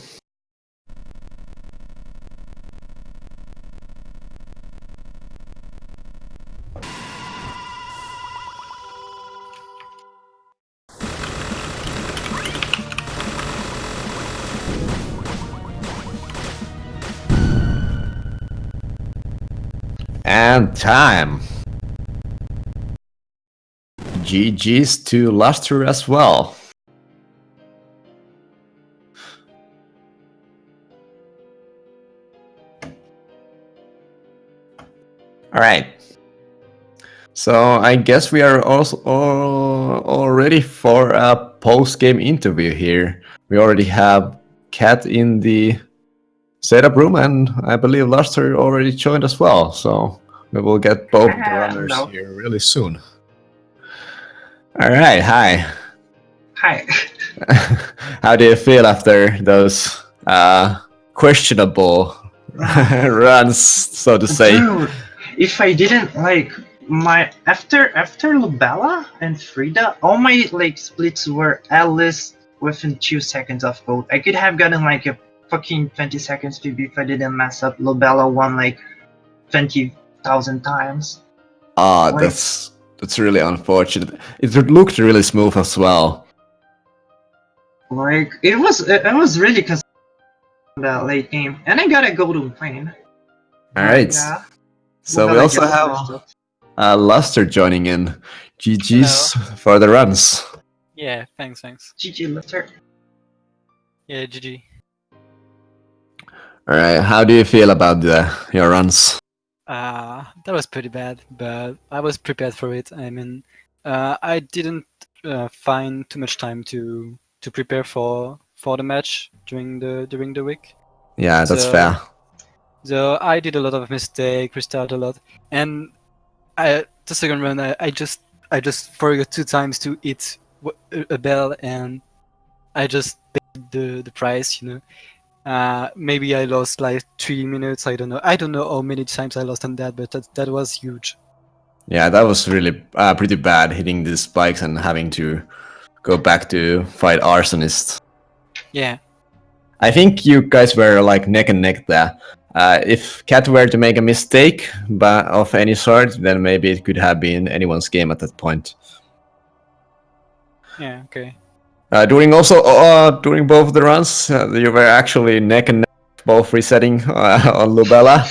And time. GG's to LusTher as well. Alright. So I guess we are also all ready for a post-game interview here. We already have Cat in the setup room, and I believe LusTher already joined as well. So we will get both the runners here really soon. Alright, hi. Hi. How do you feel after those questionable runs, so to say? Dude, if I didn't like my after Lubella and Frida, all my like splits were at least within 2 seconds of gold. I could have gotten like a fucking 20 seconds PB if I didn't mess up. Lubella won like 20,000 times. Ah, like, that's really unfortunate. It looked really smooth as well. Like it was really cause the late game, and I got a golden plane. Alright. Yeah. So we also have LusTher joining in. GG's for the runs. Yeah, thanks. GG, LusTher. Yeah, GG. Alright, how do you feel about your runs? That was pretty bad, but I was prepared for it. I mean, I didn't find too much time to prepare for the match during the week. Yeah, that's fair. So I did a lot of mistakes, restarted a lot, and the second run I just forgot 2 times to hit a bell, and I just paid the price, you know. Maybe I lost like 3 minutes. I don't know how many times I lost on that, but that was huge. Yeah, that was really pretty bad, hitting these spikes and having to go back to fight Arsonist. Yeah. I think you guys were like neck and neck there. If Cat were to make a mistake of any sort, then maybe it could have been anyone's game at that point. Yeah, okay. During both the runs, you were actually neck and neck, both resetting on Lubella.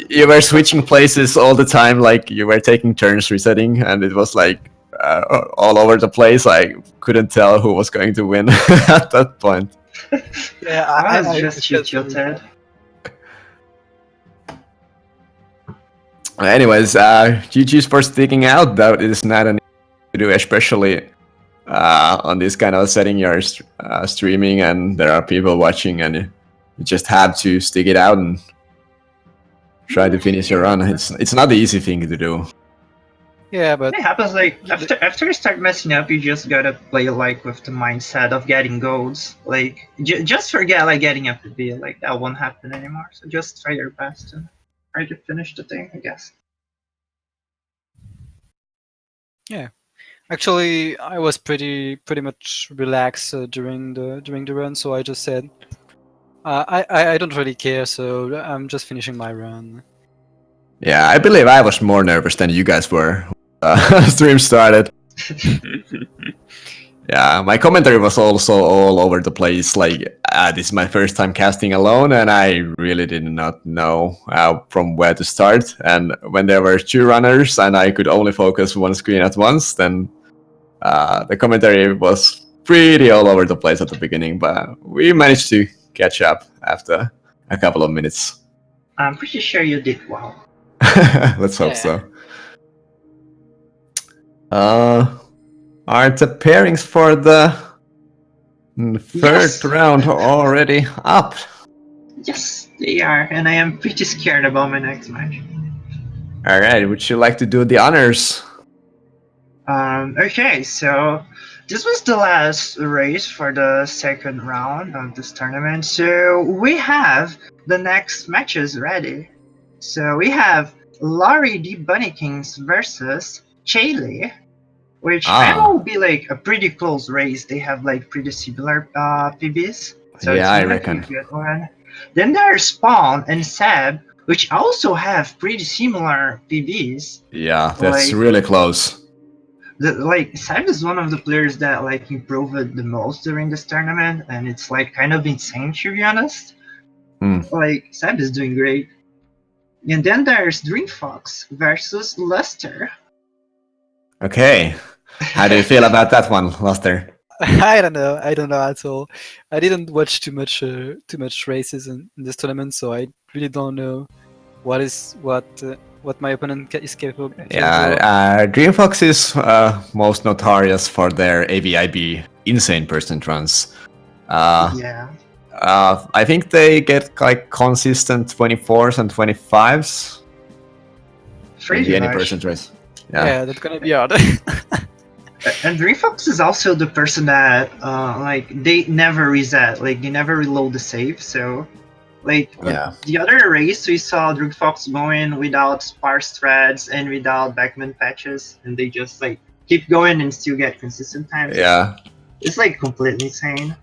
You were switching places all the time, like you were taking turns resetting, and it was like all over the place. I couldn't tell who was going to win at that point. Yeah, I was just tilted. Anyways, GG's for sticking out. That is not an easy to do, especially on this kind of setting. You're streaming and there are people watching, and you just have to stick it out and try to finish your run. It's not the easy thing to do. Yeah, but it happens like after you start messing up, you just gotta play like with the mindset of getting golds. Like just forget like getting up to be like that won't happen anymore. So just try your best to try to finish the thing, I guess. Yeah, actually, I was pretty much relaxed during the run, so I just said, I don't really care, so I'm just finishing my run. Yeah, I believe I was more nervous than you guys were. Stream started. Yeah, my commentary was also all over the place. Like, this is my first time casting alone, and I really did not know from where to start. And when there were two runners and I could only focus one screen at once, then the commentary was pretty all over the place at the beginning. But we managed to catch up after a couple of minutes. I'm pretty sure you did well. Let's hope Yeah. so. Are the pairings for the third Yes. round already up? Yes, they are, and I am pretty scared about my next match. Alright, would you like to do the honors? Okay, so this was the last race for the second round of this tournament. So we have the next matches ready. So we have Laurie the Bunny Kings versus Chaley, which will be like a pretty close race. They have like pretty similar PBs. So Yeah, it's I gonna reckon. be a good one. Then there's Spawn and Seb, which also have pretty similar PBs. Yeah, that's Like- really close. Like Seb is one of the players that like improved the most during this tournament, and it's like kind of insane to be honest. Like Seb is doing great. And then there's DreamFox versus LusTher. Okay. How do you feel about that one, LusTher? I don't know. I don't know at all. I didn't watch too much races in this tournament, so I really don't know what my opponent is capable. Yeah, DreamFox is most notorious for their AVIB insane percent runs. Yeah. I think they get like consistent 24s and 25s in Pretty the any much. percent race. Yeah, that's gonna be hard. And DreamFox is also the person that like they never reset, like they never reload the save. So, like the other race we saw DreamFox going without sparse threads and without backman patches, and they just like keep going and still get consistent times. Yeah. It's like completely insane.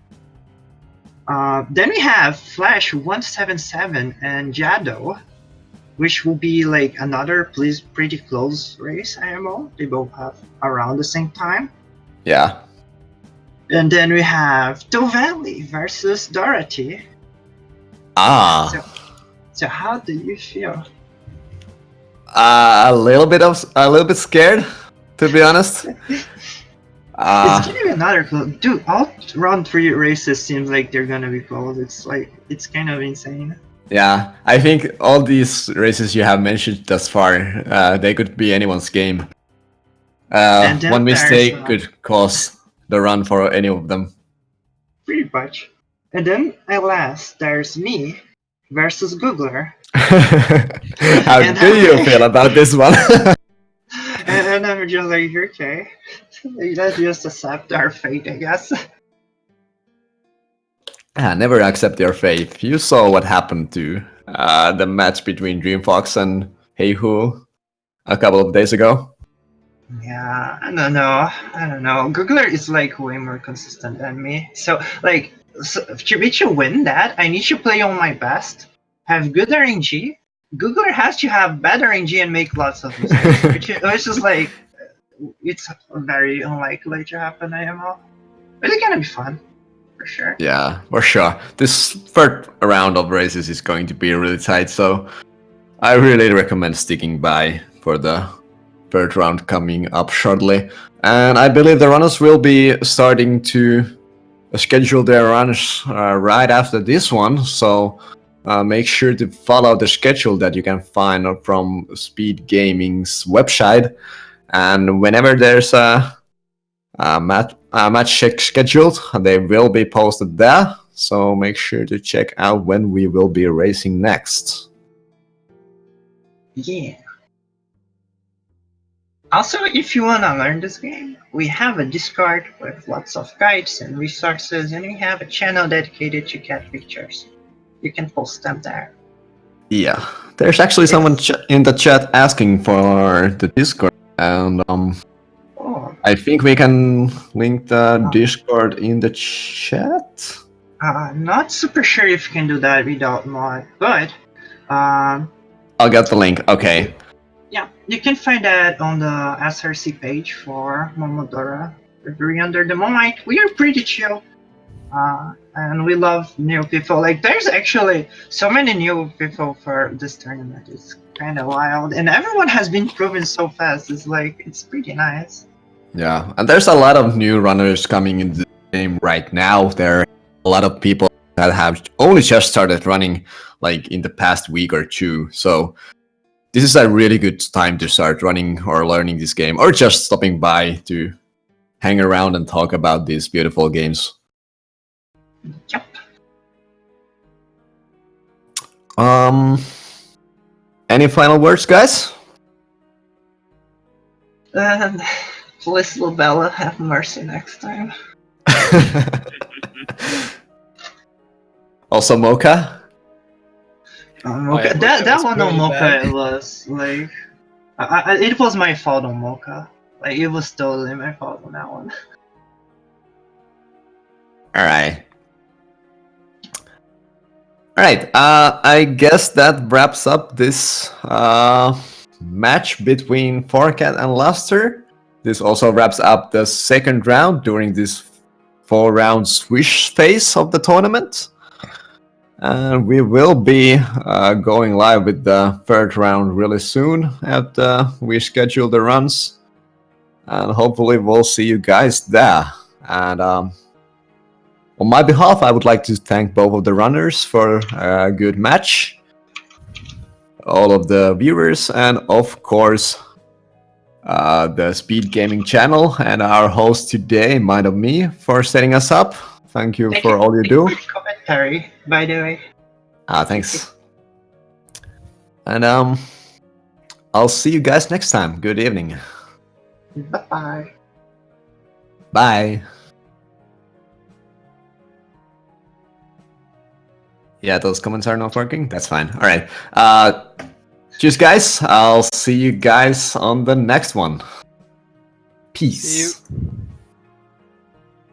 Then we have Flash 177 and Jado, which will be like another pretty close race IMO. They both have around the same time. Yeah. And then we have Tovali versus Dorothy. So how do you feel? A little bit scared, to be honest. It's getting another close. Dude, all round 3 races seems like they're gonna be close. It's kind of insane. Yeah, I think all these races you have mentioned thus far, they could be anyone's game. And then One mistake there's, could cause the run for any of them. Pretty much. And then at last, there's me versus Googler. How And do you feel about this one? And I'm just like, okay, let's just accept our fate, I guess. Never accept your fate. You saw what happened to the match between DreamFox and Hey-Hu a couple of days ago. Yeah, I don't know. Googler is like way more consistent than me. So like, to me to win that, I need to play on my best, have good RNG. Googler has to have bad RNG and make lots of mistakes, which is like, it's very unlikely to happen, IMO. But it's gonna be fun, for sure. Yeah, for sure. This third round of races is going to be really tight, so I really recommend sticking by for the third round coming up shortly. And I believe the runners will be starting to schedule their runs right after this one, so make sure to follow the schedule that you can find from SpeedGaming's website. And whenever there's a match scheduled, they will be posted there. So make sure to check out when we will be racing next. Yeah. Also, if you want to learn this game, we have a Discord with lots of guides and resources, and we have a channel dedicated to cat pictures. You can post them there. Yeah, there's actually someone in the chat asking for the Discord, and I think we can link the Discord in the chat. Not super sure if you can do that without mod, but I'll get the link. Okay. yeah, you can find that on the SRC page for Momodora Reverie under the Moonlight. We are pretty chill. And we love new people. Like, there's actually so many new people for this tournament. It's kind of wild, and everyone has been proven so fast. It's pretty nice. Yeah, and there's a lot of new runners coming into the game right now. There are a lot of people that have only just started running, like in the past week or two. So this is a really good time to start running or learning this game, or just stopping by to hang around and talk about these beautiful games. Yep. Any final words, guys? And please, Lobella, have mercy next time. Also, Mocha. Mocha. Mocha That was one on pretty Mocha bad. was like, it was my fault on Mocha. Like, it was totally my fault on that one. All right. All right. I guess that wraps up this match between Forecat and LusTher. This also wraps up the second round during this 4-round swish phase of the tournament. And we will be going live with the third round really soon after we schedule the runs. And hopefully we'll see you guys there. And on my behalf, I would like to thank both of the runners for a good match, all of the viewers, and of course the SpeedGaming channel and our host today, Mind of Me, for setting us up. Thank you for all you do. Good commentary, by the way. Thanks. And I'll see you guys next time. Good evening. Bye-bye. Bye. Yeah, those comments are not working. That's fine. All right. Cheers, guys. I'll see you guys on the next one. Peace. See you.